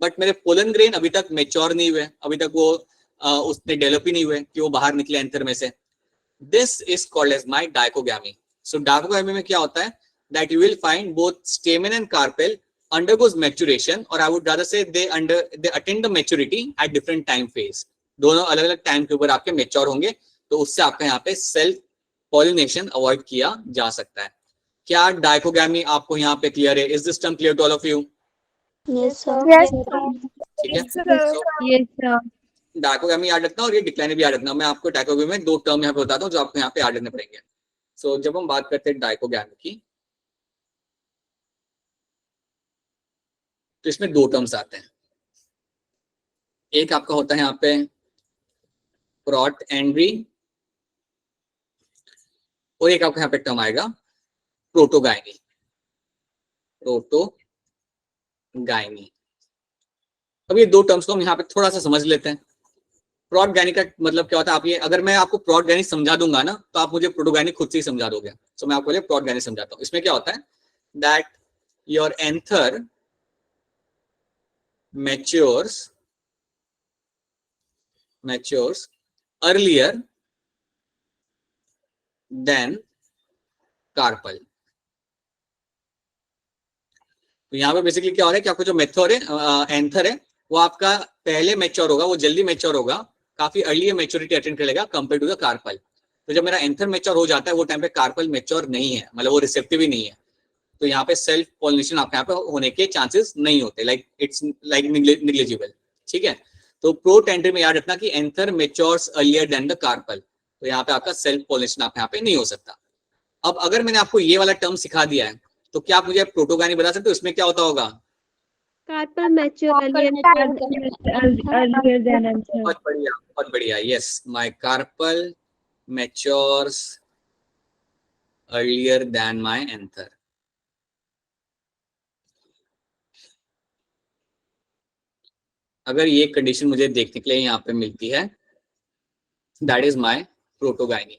बट मेरे पोलन ग्रेन अभी तक मैच्योर नहीं हुए, अभी तक वो उसने डेवलप ही नहीं हुए कि वो बाहर निकले एंथर में से। This is called as my dichogamy. So dichogamy में क्या होता है, that you will find both stamen and carpel undergoes maturation, or I would rather say they attain the maturity at different time phase. दोनों अलग अलग time के ऊपर आपके मैच्योर होंगे, तो उससे आपका यहाँ पे सेल्फ पॉलिनेशन अवॉइड किया जा सकता है। क्या डाइकोगैमी आपको यहाँ पे क्लियर है? Is this term clear to all of you? Yes, sir. ठीक है। Yes, sir. डाइकोगैमी याद रखना और ये डिक्लाइन भी याद रखना। मैं आपको डाइकोगैमी में दो टर्म यहाँ पे बताता हूँ जो आपको यहाँ पे याद रखने पड़ेंगे। सो जब हम बात करते हैं डाइकोगैमी की, तो इसमें दो टर्म्स आते हैं, एक आपका होता है यहाँ पे प्रोटएंड्री और एक आपका यहाँ पे टर्म आएगा प्रोटोगाइनी। प्रोटोगाइनी, अब ये दो टर्म्स को हम यहाँ पे थोड़ा सा समझ लेते हैं। प्रोटोगाइनी का मतलब क्या होता है, आप ये अगर मैं आपको प्रोटोगाइनी समझा दूंगा ना तो आप मुझे प्रोटोगाइनी खुद से ही समझा दोगे। तो मैं आपको प्रोटोगाइनी समझाता हूँ। इसमें क्या होता है that your anther matures earlier than carpel. तो यहाँ पे बेसिकली क्या हो रहा है कि आपको जो मेथड है एंथर है वो आपका पहले मैच्योर होगा, वो जल्दी मैच्योर होगा, काफी अर्ली मैच्योरिटी अटेंड कर लेगा कंपेयर टू द कार्पल। तो जब मेरा एंथर मैच्योर हो जाता है वो टाइम पे कार्पल मैच्योर नहीं है, मतलब वो रिसेप्टिव ही नहीं है। तो यहाँ पे सेल्फ पॉलिनेशन आपके यहाँ पे होने के चांसेस नहीं होते, लाइक इट्स लाइक निग्लिजिबल। ठीक है, तो प्रोटएंड्री में याद रखना कि anther matures earlier than the carpel, तो यहाँ पे आपका सेल्फ पॉलिनेशन आपके यहाँ पे नहीं हो सकता। अब अगर मैंने आपको ये वाला टर्म सिखा दिया है तो क्या आप मुझे प्रोटोगाइनी बता सकते हो इसमें क्या होता होगा? Carpel mature earlier than answer. बहुत बढ़िया, बहुत बढ़िया। Yes, my carpel matures earlier than my anther. अगर ये कंडीशन मुझे देखने के लिए यहाँ पे मिलती है, that is my protogyny.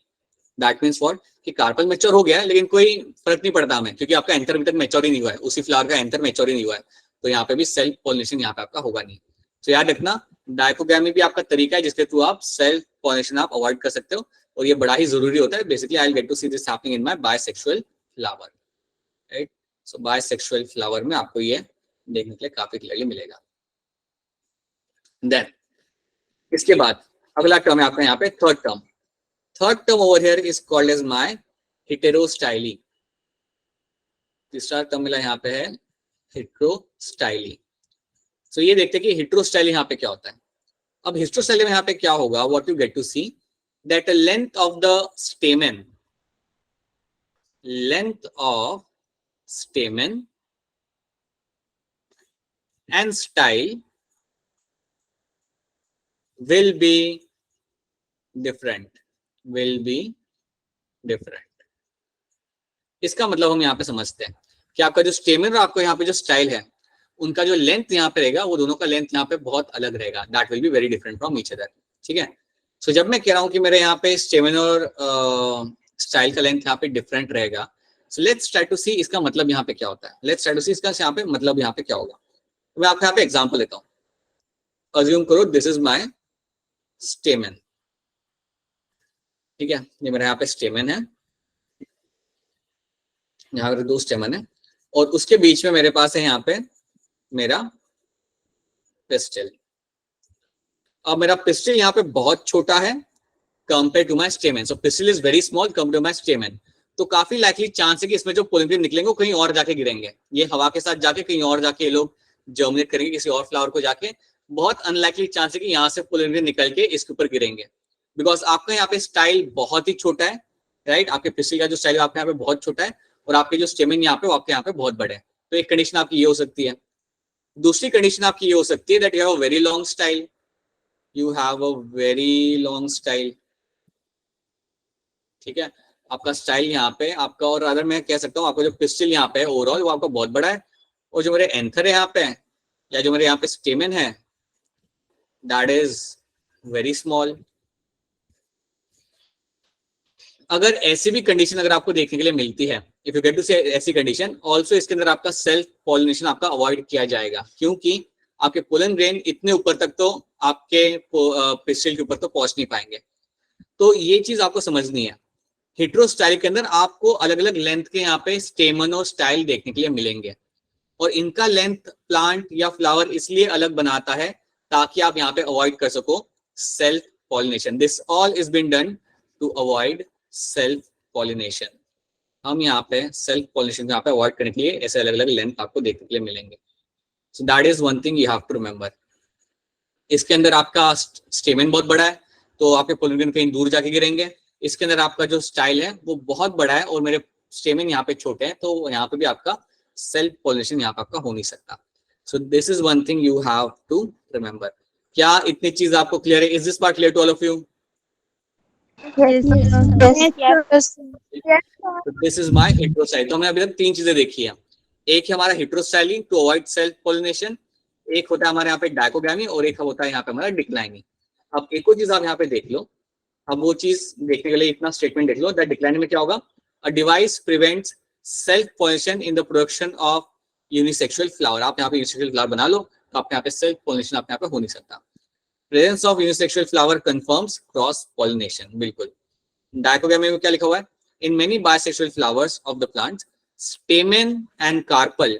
That means what कि कार्पल मैच्योर हो गया है लेकिन कोई फर्क नहीं पड़ता हमें, क्योंकि आपका एंथर अभी तक मैच्योर ही नहीं हुआ है, उसी फ्लावर का एंथर मैच्योर ही नहीं हुआ है, तो यहाँ पे भी सेल्फ पॉलिनेशन यहाँ पे आपका होगा नहीं। तो याद रखना डायकोगैमी भी आपका तरीका है जिसके थ्रू आप सेल्फ पॉलिनेशन आप अवॉइड कर सकते हो, और ये बड़ा ही जरूरी होता है। Basically I will get to see this happening in my bisexual flower, right. So bisexual flower में आपको ये देखने के लिए काफी क्लियरली मिलेगा। देन इसके बाद अगला टर्म है आपका यहाँ पे third term. Third term over here is called as my heterostyly. तीसरा टर्म मिला यहाँ पे है हेटेरोस्टाइली। सो ये देखते हैं कि हेटेरोस्टाइली यहाँ पे क्या होता है। अब हेटेरोस्टाइली में यहाँ पे क्या होगा, what you get to see that the length of the stamen, length of stamen and style will be different। इसका मतलब हम यहाँ पे समझते हैं कि आपका जो स्टेमन और आपको यहाँ पे जो स्टाइल है उनका जो लेंथ यहाँ पे रहेगा वो दोनों का लेंथ यहाँ पे बहुत अलग रहेगा। That will be very different from each other. ठीक है, सो जब मैं कह रहा हूँ कि मेरे यहाँ पे स्टेमन और स्टाइल का लेंथ यहाँ पे डिफरेंट रहेगा, सो लेट्स ट्राई टू सी इसका मतलब यहाँ पे क्या होता है। लेट्स ट्राई टू सी इसका यहाँ पे मतलब यहाँ पे क्या होगा। तो मैं आपको यहाँ पे एग्जाम्पल लेता हूँ। अज्यूम करो दिस इज माई स्टेमन। ठीक है, ये मेरा यहाँ पे स्टेमन है, यहाँ पे दो स्टेमन है और उसके बीच में मेरे पास है यहाँ पे मेरा पिस्टिल। अब मेरा पिस्टिल यहाँ पे बहुत छोटा है compare to my stamen, so pistil is very small compare to my stamen. तो काफी लाइकली चांस है कि इसमें जो पोलिन निकलेंगे वो कहीं और जाके गिरेंगे, ये हवा के साथ जाके कहीं और जाके ये लोग जर्मिनेट करेंगे किसी और फ्लावर को जाके। बहुत अनलाइकली चांस है कि यहाँ से पोलिन निकल के इसके ऊपर गिरेंगे, बिकॉज आपका यहाँ पे स्टाइल बहुत ही छोटा है, राइट। आपके पिस्टिल का जो स्टाइल आपके यहाँ पे बहुत छोटा है और आपके जो स्टेमन यहाँ पे वो आपके यहाँ पे बहुत बड़े हैं। तो एक कंडीशन आपकी ये हो सकती है। दूसरी कंडीशन आपकी ये हो सकती है that you have a very long style, you have a very long style. ठीक है, आपका स्टाइल यहाँ पे आपका, और अगर मैं कह सकता हूँ आपका जो पिस्टिल यहाँ पे ओवरऑल वो आपका बहुत बड़ा है, और जो मेरे एंथर है यहाँ पे या जो मेरे यहाँ पे स्टेमन है दैट इज वेरी स्मॉल। अगर ऐसी भी कंडीशन अगर आपको देखने के लिए मिलती है, इफ यू गेट टू से ऐसी कंडीशन ऑल्सो, इसके अंदर आपका सेल्फ पॉलिनेशन आपका अवॉइड किया जाएगा, क्योंकि आपके पोलन ग्रेन इतने ऊपर तक तो आपके पिस्टिल के ऊपर तो पहुंच नहीं पाएंगे। तो ये चीज आपको समझनी है। हेटेरोस्टाइल के अंदर आपको अलग अलग लेंथ के यहाँ पे स्टेमन और स्टाइल देखने के लिए मिलेंगे, और इनका लेंथ प्लांट या फ्लावर इसलिए अलग बनाता है ताकि आप यहाँ पे अवॉइड कर सको self pollination. This all is been done to avoid self pollination. हम यहाँ पे सेल्फ पॉलिनेशन यहाँ पे अवॉइड करने के लिए ऐसे अलग अलग लेंथ आपको देखने के लिए मिलेंगे। So that is one thing you have to remember. इसके अंदर आपका स्टेमन बहुत बड़ा है तो आपके पोलिन कहीं दूर जाके गिरेंगे। इसके अंदर आपका जो स्टाइल है वो बहुत बड़ा है और मेरे स्टेमन यहाँ पे छोटे हैं, तो यहाँ पे भी आपका सेल्फ पॉलिनेशन यहाँ पे आपका हो नहीं सकता। So this is one thing you have to remember. क्या इतनी चीज आपको क्लियर है? Is this part clear to all of you? Yes, sir. Yes. This is my heterostyle. तो हमने अभी तक तीन चीजें देखी है. एक है हमारा हेटेरोस्टाइलिंग टू अवॉइड सेल्फ पॉलिनेशन, एक होता है हमारे यहाँ पे डायकोगैमी, और एक होता है यहाँ पे हमारा डिक्लाइनिंग. अब एक और चीज आप यहाँ पे देख लो. अब वो चीज देखने के लिए इतना स्टेटमेंट देख लो. दैट डिक्लाइनिंग में क्या होगा? A device prevents self pollination in the production of unisexual flower. आप यहाँ पे यूनिसेक्सुअल फ्लावर बना लो तो आपके यहाँ पे सेल्फ पॉलिनेशन आपके यहाँ पे हो नहीं सकता. Presence of unisexual flower confirms cross pollination. बिल्कुल. डायकोगैमी में क्या लिखा हुआ है? In many bisexual flowers of the plant, stamen and carpel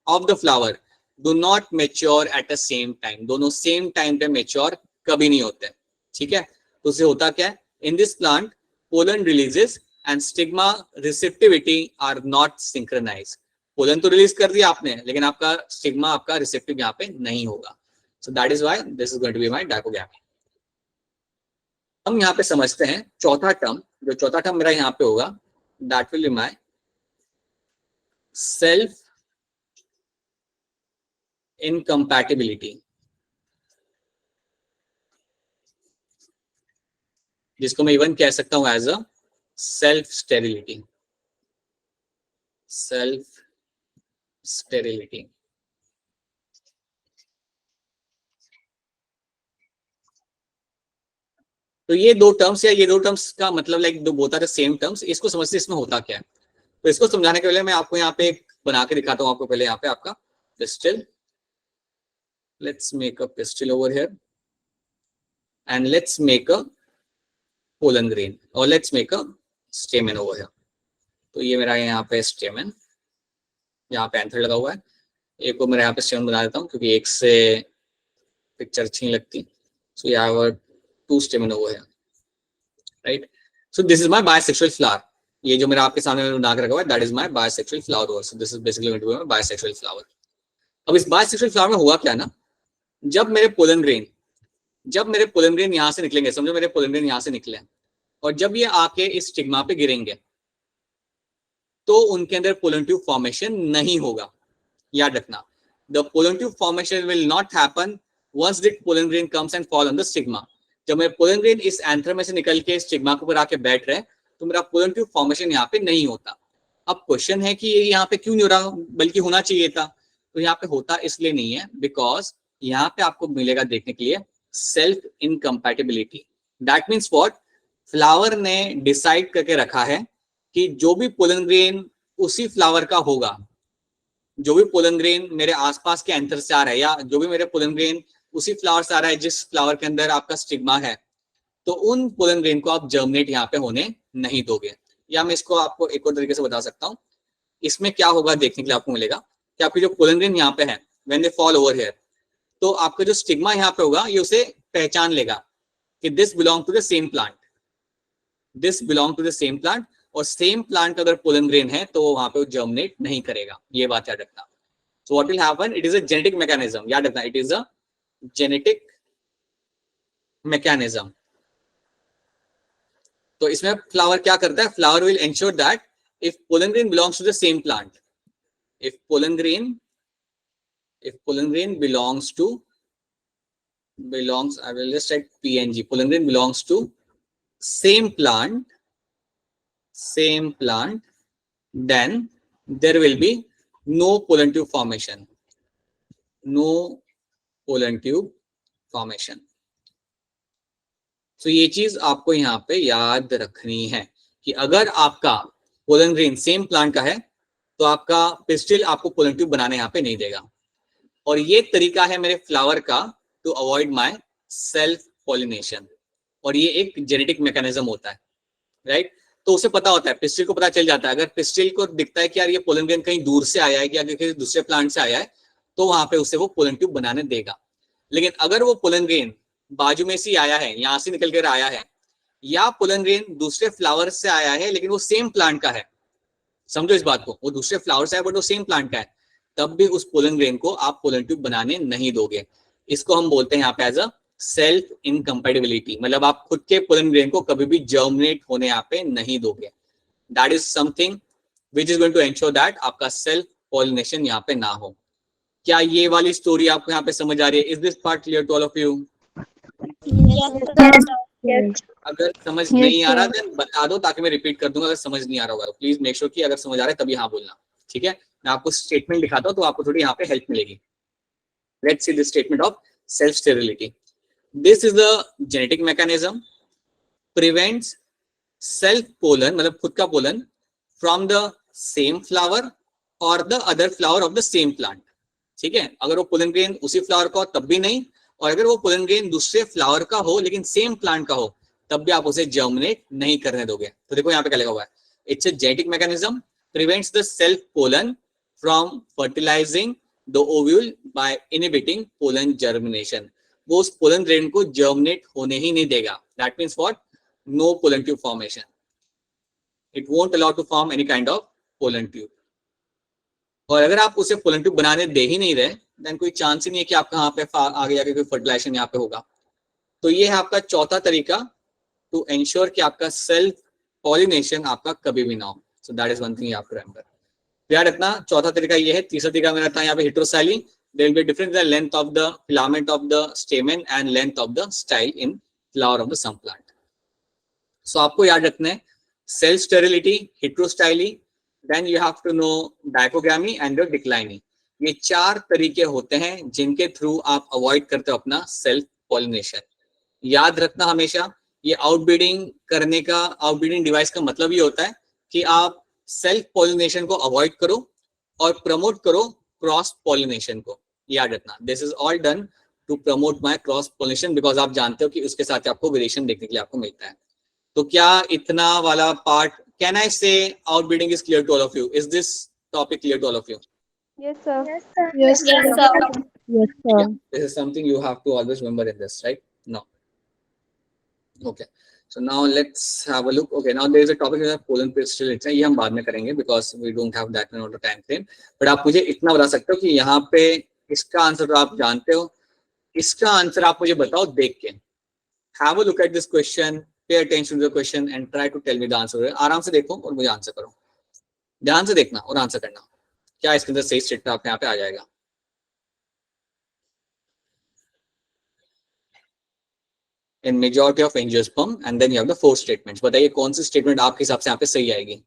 of the flower do not mature at the same time. दोनों सेम टाइम पे मेच्योर कभी नहीं होते. ठीक है. तो उससे होता क्या है? In this plant pollen releases and stigma receptivity are not synchronize. Pollen तो रिलीज कर दिया आपने, लेकिन आपका स्टिग्मा आपका रिसेप्टिव यहाँ पे नहीं होगा. So that is why this is going to be my dichogamy. हम यहाँ पे समझते हैं चौथा टर्म. जो चौथा टर्म मेरा यहाँ पे होगा, that will be my self incompatibility, जिसको मैं इवन कह सकता हूं as a self sterility. Self sterility. तो ये दो टर्म्स या ये दो टर्म्स का मतलब लाइक दो both are the same terms. इसको समझते इसमें होता क्या है. तो इसको समझाने के पहले मैं आपको यहाँ पे एक बना के दिखाता हूँ आपको. पहले यहाँ पे आपका pistil. Let's make a pistil over here and let's make a pollen grain और let's make a stamen over here. तो ये मेरा यहाँ पे स्टेमन, यहाँ पे एंथर लगा हुआ है. एक को मेरा यहाँ पे स्टेमन बना देता हूँ क्योंकि एक से पिक्चर अच्छी नहीं लगती. सो यहाँ पर two stamen over here, right? So this is my bisexual flower. ये जो मेरा आपके सामने बना के रखा हुआ है, that is my bisexual flower over. So this is basically going to be my bisexual flower. अब इस bisexual flower में हुआ क्या ना, जब मेरे पोलन ग्रेन यहाँ से निकलेंगे, समझो मेरे पोलन ग्रेन यहाँ से निकले, और जब ये आके इस स्टिग्मा पे गिरेंगे तो उनके अंदर पोलन ट्यूब फॉर्मेशन नहीं होगा. याद रखना, the pollen tube formation will not happen once the pollen grain comes and fall on the stigma. जब मेरा पोलन ग्रेन इस एंथर में से निकल के स्टिग्मा के ऊपर आके बैठ रहे हैं तो मेरा पोलन ट्यूब फॉर्मेशन यहाँ पे नहीं होता. अब क्वेश्चन है कि ये यहाँ पे क्यों नहीं हो रहा, बल्कि होना चाहिए था. तो यहाँ पे होता इसलिए नहीं है बिकॉज यहाँ पे आपको मिलेगा देखने के लिए self incompatibility. That means what? Flower ने डिसाइड करके रखा है कि जो भी पोलन ग्रेन उसी फ्लावर का होगा, जो भी पोलन ग्रेन मेरे आसपास के एंथर से आ रहा है, या जो भी मेरे पोलन ग्रेन उसी फ्लावर से आ रहा है जिस फ्लावर के अंदर आपका स्टिग्मा है, तो उन पोलन ग्रेन को आप जर्मिनेट यहाँ पे होने नहीं दोगे. या मैं इसको आपको एक और तरीके से बता सकता हूँ. इसमें क्या होगा देखने के लिए आपको मिलेगा कि आपकी जो पोलन ग्रेन यहाँ पे है, when they fall over here, तो आपका जो स्टिग्मा यहाँ पे होगा ये उसे पहचान लेगा कि this belong to the same plant, this belong to the same plant. और सेम प्लांट अगर पोलन ग्रेन है तो वहां पे वो जर्मिनेट नहीं करेगा. ये बात याद रखना. So what will happen? It is a genetic mechanism. याद रखना, it is a genetic mechanism. तो इसमें फ्लावर क्या करता है? Flower will ensure that if pollen grain belongs to the same plant, if pollen grain belongs I will just write PNG, pollen grain belongs to same plant, then there will be no pollen tube formation, तो ये चीज आपको यहाँ पे याद रखनी है कि अगर आपका पोलन ग्रेन सेम प्लांट का है तो आपका पिस्टिल आपको पोलन ट्यूब बनाने यहाँ पे नहीं देगा. और ये तरीका है मेरे फ्लावर का to avoid my self pollination. और ये एक जेनेटिक मैकेनिज्म होता है, राइट? तो उसे पता होता है, पिस्टिल को पता चल जाता है. अगर पिस्टिल को दिखता है कि यार ये पोलन ग्रेन कहीं दूर से आया है या किसी दूसरे प्लांट से आया है, तो वहां पे उसे वो पोलन ट्यूब बनाने देगा. लेकिन अगर वो पोलन ग्रेन बाजू में से आया है, यहाँ से निकल कर आया है, या पोलन ग्रेन दूसरे फ्लावर से आया है लेकिन वो सेम प्लांट का है, समझो इस बात को, वो दूसरे फ्लावर से आया बट वो सेम प्लांट का है, तब भी उस पोलन ग्रेन को आप पोलन ट्यूब बनाने नहीं दोगे. इसको हम बोलते हैं यहाँ पे एज अ सेल्फ इनकम्पैटिबिलिटी. मतलब आप खुद के पोलन ग्रेन को कभी भी जर्मिनेट होने यहाँ पे नहीं दोगे. That is something which is going to ensure that आपका सेल्फ पॉलिनेशन यहाँ पे ना हो. क्या ये वाली स्टोरी आपको यहाँ पे समझ आ रही है? Is this part clear to all of you? Yes. अगर समझ Yes, नहीं आ रहा sir. देन बता दो, ताकि मैं रिपीट कर दूंगा अगर समझ नहीं आ रहा होगा। प्लीज मेक श्योर कि अगर समझ आ रहा है तभी हाँ बोलना, ठीक है? मैं आपको स्टेटमेंट दिखाता हूँ तो आपको थोड़ी यहाँ पे हेल्प मिलेगी। Let's see this statement of self sterility. This is the genetic mechanism prevents self pollen, मतलब खुद का pollen, from the same flower और the other flower of the same plant. ठीक है, अगर वो पोलन ग्रेन उसी फ्लावर का हो तब भी नहीं, और अगर वो पोलन ग्रेन दूसरे फ्लावर का हो लेकिन सेम प्लांट का हो तब भी आप उसे जर्मिनेट नहीं करने दोगे। तो देखो यहाँ पे क्या लिखा हुआ है, it's a genetic mechanism prevents the self pollen from fertilising the ovule by inhibiting pollen germination. वो उस पोलन ग्रेन को जर्मिनेट होने ही नहीं देगा। That means what? No pollen tube formation, it won't allow to form any kind of pollen tube. और अगर आप उसे पोलन ट्यूब बनाने दे ही नहीं रहे देन कोई चांस ही नहीं है कि आपका यहाँ पे आगे जाके कोई फर्टिलाइजेशन यहाँ पे होगा। तो ये है आपका चौथा तरीका टू एंश्योर कि आपका सेल्फ पॉलिनेशन आपका कभी भी ना हो। So that is one thing you have to remember. याद रखना, चौथा तरीका ये है। तीसरा तरीका मेरा था यहाँ पे heterostyly, there will be difference in the length of the filament of the stamen and length of the style in flower of the same plant. So आपको याद रखना है self sterility, heterostyly, then you have to know dichogamy and declining. ये चार तरीके होते हैं जिनके थ्रू आप अवॉइड करते हो अपना सेल्फ पॉलिनेशन। याद रखना हमेशा, ये आउटब्रीडिंग करने का, आउटब्रीडिंग डिवाइस का मतलब ये होता है कि आप सेल्फ पॉलिनेशन को अवॉइड करो और प्रमोट करो क्रॉस पॉलिनेशन को। याद रखना, this is all done to promote my cross pollination, because आप जानते हो कि उसके साथ आपको वेरिएशन देखने के लिए आपको मिलता है। तो क्या इतना वाला part, can I say outbreeding is clear to all of you? Is this topic clear to all of you? Yes, sir. Yes, sir. Yes, sir. This is something you have to always remember in this, right? No. Okay. So now let's have a look. Okay, now there is a topic of pollen pestilence. ये हम बाद में करेंगे because we don't have that much time frame. But आप मुझे इतना बता सकते हो कि यहाँ पे इसका आंसर तो आप जानते हो, इसका आंसर आप मुझे बताओ देख के। Have a look at this question, pay attention to the question and try to tell me the answer. आराम से देखो और मुझे आंसर करो, ध्यान से देखना और आंसर करना। क्या इसके अंदर सही स्टेटमेंट आपके यहाँ पे आ जाएगा? In majority of angiosperm and then you have the four statements. बताइए कौन सी स्टेटमेंट आपके हिसाब से यहाँ पे सही आएगी?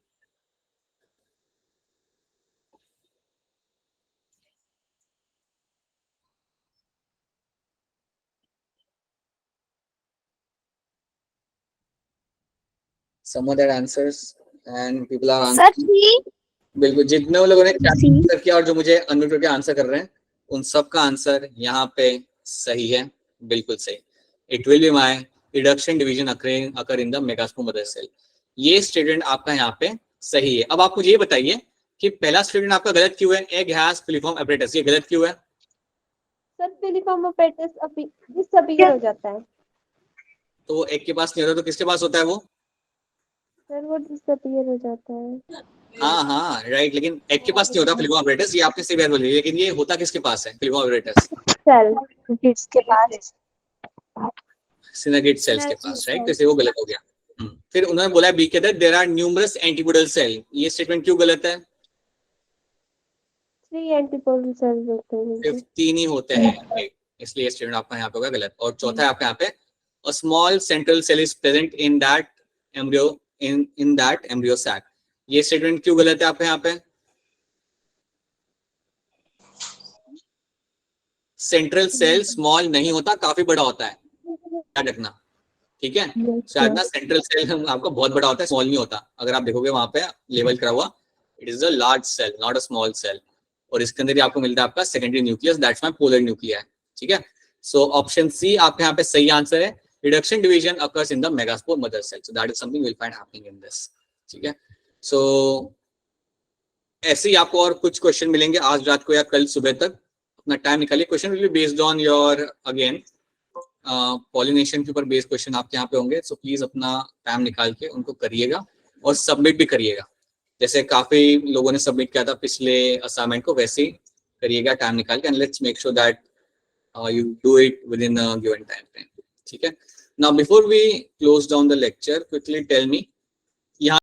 Some other answers and people are answering. बिल्कुल, जितने लोगों ने आंसर किया और जो मुझे अनम्यूट करके आंसर कर रहे हैं उन सब का आंसर यहाँ पे सही है, बिल्कुल सही। It will be my reduction division occur in the megaspore mother cell. ये स्टेटमेंट आपका यहाँ पे सही है। अब आप मुझे ये बताइए कि पहला स्टेटमेंट आपका गलत क्यों है? एग हैज फिलिफॉर्म एपरेटस, ये गलत क्यों है? सर फिलिफॉर्म एपरेटस डिसअपीयर हो जाता है। तो एग के पास नहीं होता तो किसके पास होता है वो? सर वो डिसअपीयर हो जाता है। हाँ राइट, लेकिन एग के पास नहीं होता फिलिफॉर्म एपरेटस, ये आपने सही बात बोली। लेकिन ये होता किसके पास है फिलिफॉर्म एपरेटस? सेल किसके पास? सिनेगेट सेल्स के पास, राइट? तो इसे वो गलत हो गया। फिर उन्होंने बोला बी के there are numerous antipodal cell, ये स्टेटमेंट क्यों गलत है? 3 एंटीपोडल सेल्स होते हैं। 15 ही होते हैं, इसलिए स्टेटमेंट आपका यहाँ पे होगा गलत। और चौथा है आपका यहाँ पे a small central cell is present in that embryo in that embryo sac, ये स्टेटमेंट क्यों गलत है आपके यहाँ पे? सेंट्रल सेल स्मॉल नहीं होता, काफी बड़ा होता है, याद रखना, ठीक है? शायद ना सेंट्रल सेल आपका बहुत बड़ा होता है, स्मॉल नहीं होता। अगर आप देखोगे वहां पे लेबल करा हुआ, it is a large cell not a small cell. और इसके अंदर आपको मिलता है आपका secondary nucleus, that's my polar nuclear, ठीक है? सो ऑप्शन सी आपके यहाँ पे सही आंसर है। Reduction division occurs in the megaspore mother cell, so that is something we'll find happening in this, ठीक है? सो ऐसे ही आपको और कुछ क्वेश्चन मिलेंगे आज रात को या कल सुबह तक, अपना टाइम निकालिए। Question will be based on your again pollination के ऊपर बेस्ड क्वेश्चन आपके यहाँ पे होंगे। सो प्लीज अपना टाइम निकाल के उनको करिएगा और सबमिट भी करिएगा। जैसे काफी लोगों ने सबमिट किया था पिछले असाइनमेंट को, वैसे ही करिएगा टाइम निकाल के, and let's make sure that you do it within a given time frame, ठीक है? Now before we close down the lecture, quickly tell me